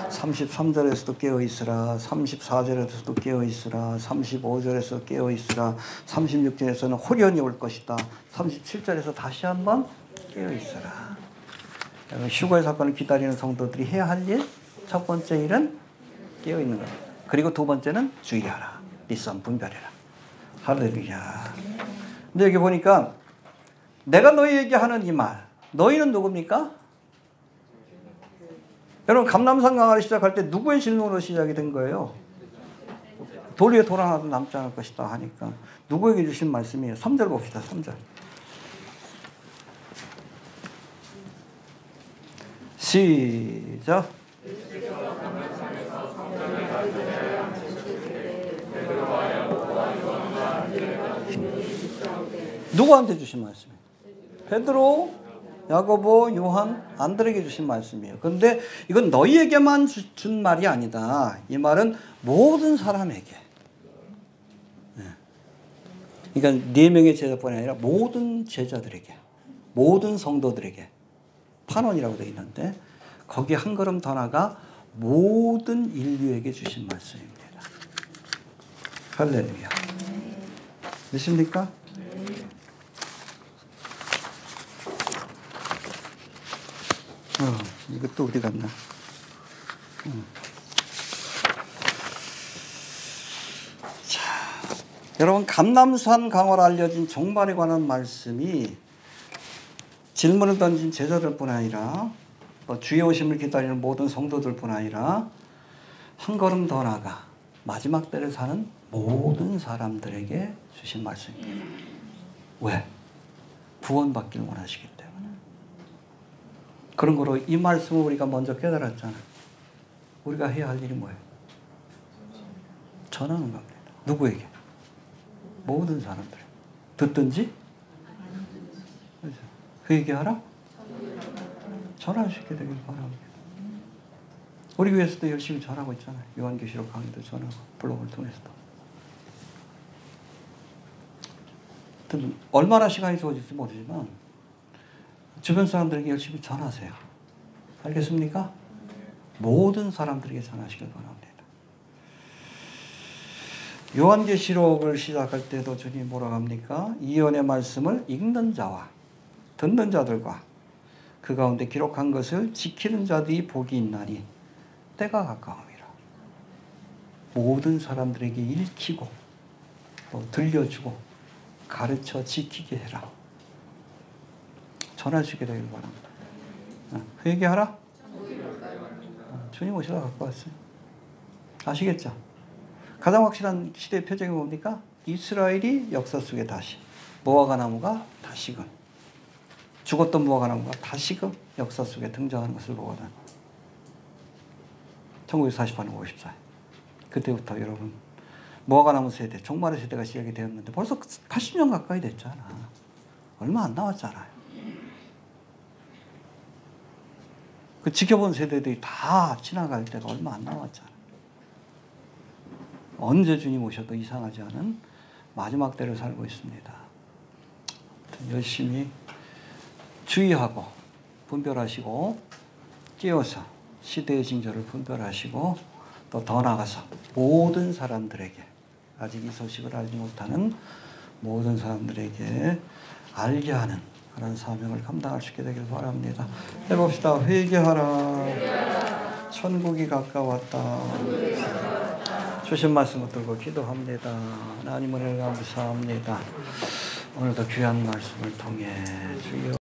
33절에서도 깨어있으라. 34절에서도 깨어있으라. 35절에서 깨어있으라. 36절에서는 호련히 올 것이다. 37절에서 다시 한번 깨어있으라. 휴거의 사건을 기다리는 성도들이 해야 할 일, 첫 번째 일은 깨어있는 겁니다. 그리고 두 번째는 주의하라. 리선, 분별해라. 할렐루야. 근데 여기 보니까 내가 너희에게 하는 이 말, 너희는 누굽니까? 여러분 감람산 강화를 시작할 때 누구의 질문으로 시작이 된 거예요? 돌 위에 돌 하나도 남지 않을 것이다 하니까 누구에게 주신 말씀이에요? 3절 봅시다. 3절 시작. 누구한테 주신 말씀이에요? 베드로, 야고보, 요한, 안드레에게 주신 말씀이에요. 그런데 이건 너희에게만 준 말이 아니다. 이 말은 모든 사람에게. 그러니까 4명의 제자뿐이 아니라 모든 제자들에게, 모든 성도들에게 판원이라고 되어 있는데 거기에 한 걸음 더 나가 모든 인류에게 주신 말씀입니다. 할렐루야. 믿습니까? 이것도 어디 갔나? 자, 여러분 감람산 강화로 알려진 종말에 관한 말씀이 질문을 던진 제자들뿐 아니라 주의 오심을 기다리는 모든 성도들뿐 아니라 한 걸음 더 나가 마지막 때를 사는 모든 사람들에게 주신 말씀입니다. 왜? 구원받기를 원하시기 때문에. 그런 거로 이 말씀을 우리가 먼저 깨달았잖아. 우리가 해야 할 일이 뭐예요? 전하는 겁니다. 누구에게? 모든 사람들. 듣든지? 회개하라? 전할 수 있게 되길 바랍니다. 우리 교회에서도 열심히 전하고 있잖아요. 요한계시록 강의도 전하고 블로그를 통해서도. 하여튼 얼마나 시간이 주어질지 모르지만 주변 사람들에게 열심히 전하세요. 알겠습니까? 모든 사람들에게 전하시길 바랍니다. 요한계시록을 시작할 때도 주님 뭐라고 합니까? 이언의 말씀을 읽는 자와 듣는 자들과 그 가운데 기록한 것을 지키는 자들이 복이 있나니 때가 가까움이라. 모든 사람들에게 읽히고 또 들려주고 가르쳐 지키게 해라. 전하시게 되길 바랍니다. 회개하라? 주님 오시라 갖고 왔어요. 아시겠죠? 가장 확실한 시대의 표적이 뭡니까? 이스라엘이 역사 속에 다시 무화과 나무가 다시금 죽었던 무화과 나무가 다시금 역사 속에 등장하는 것을 보거든. 1948년 54일 그때부터 여러분 무화과 나무 세대, 종말의 세대가 시작이 되었는데 벌써 80년 가까이 됐잖아. 얼마 안 남았잖아요. 그 지켜본 세대들이 다 지나갈 때가 얼마 안 남았잖아. 언제 주님 오셔도 이상하지 않은 마지막 때를 살고 있습니다. 열심히 주의하고 분별하시고 깨어서 시대의 징조를 분별하시고 또 더 나아가서 모든 사람들에게 아직 이 소식을 알지 못하는 모든 사람들에게 알게 하는 그런 사명을 감당할 수 있게 되기를 바랍니다. 해봅시다. 회개하라. 천국이 가까웠다. 주신 말씀 붙들고 기도합니다. 하나님 은혜를 감사합니다. 오늘도 귀한 말씀을 통해 주여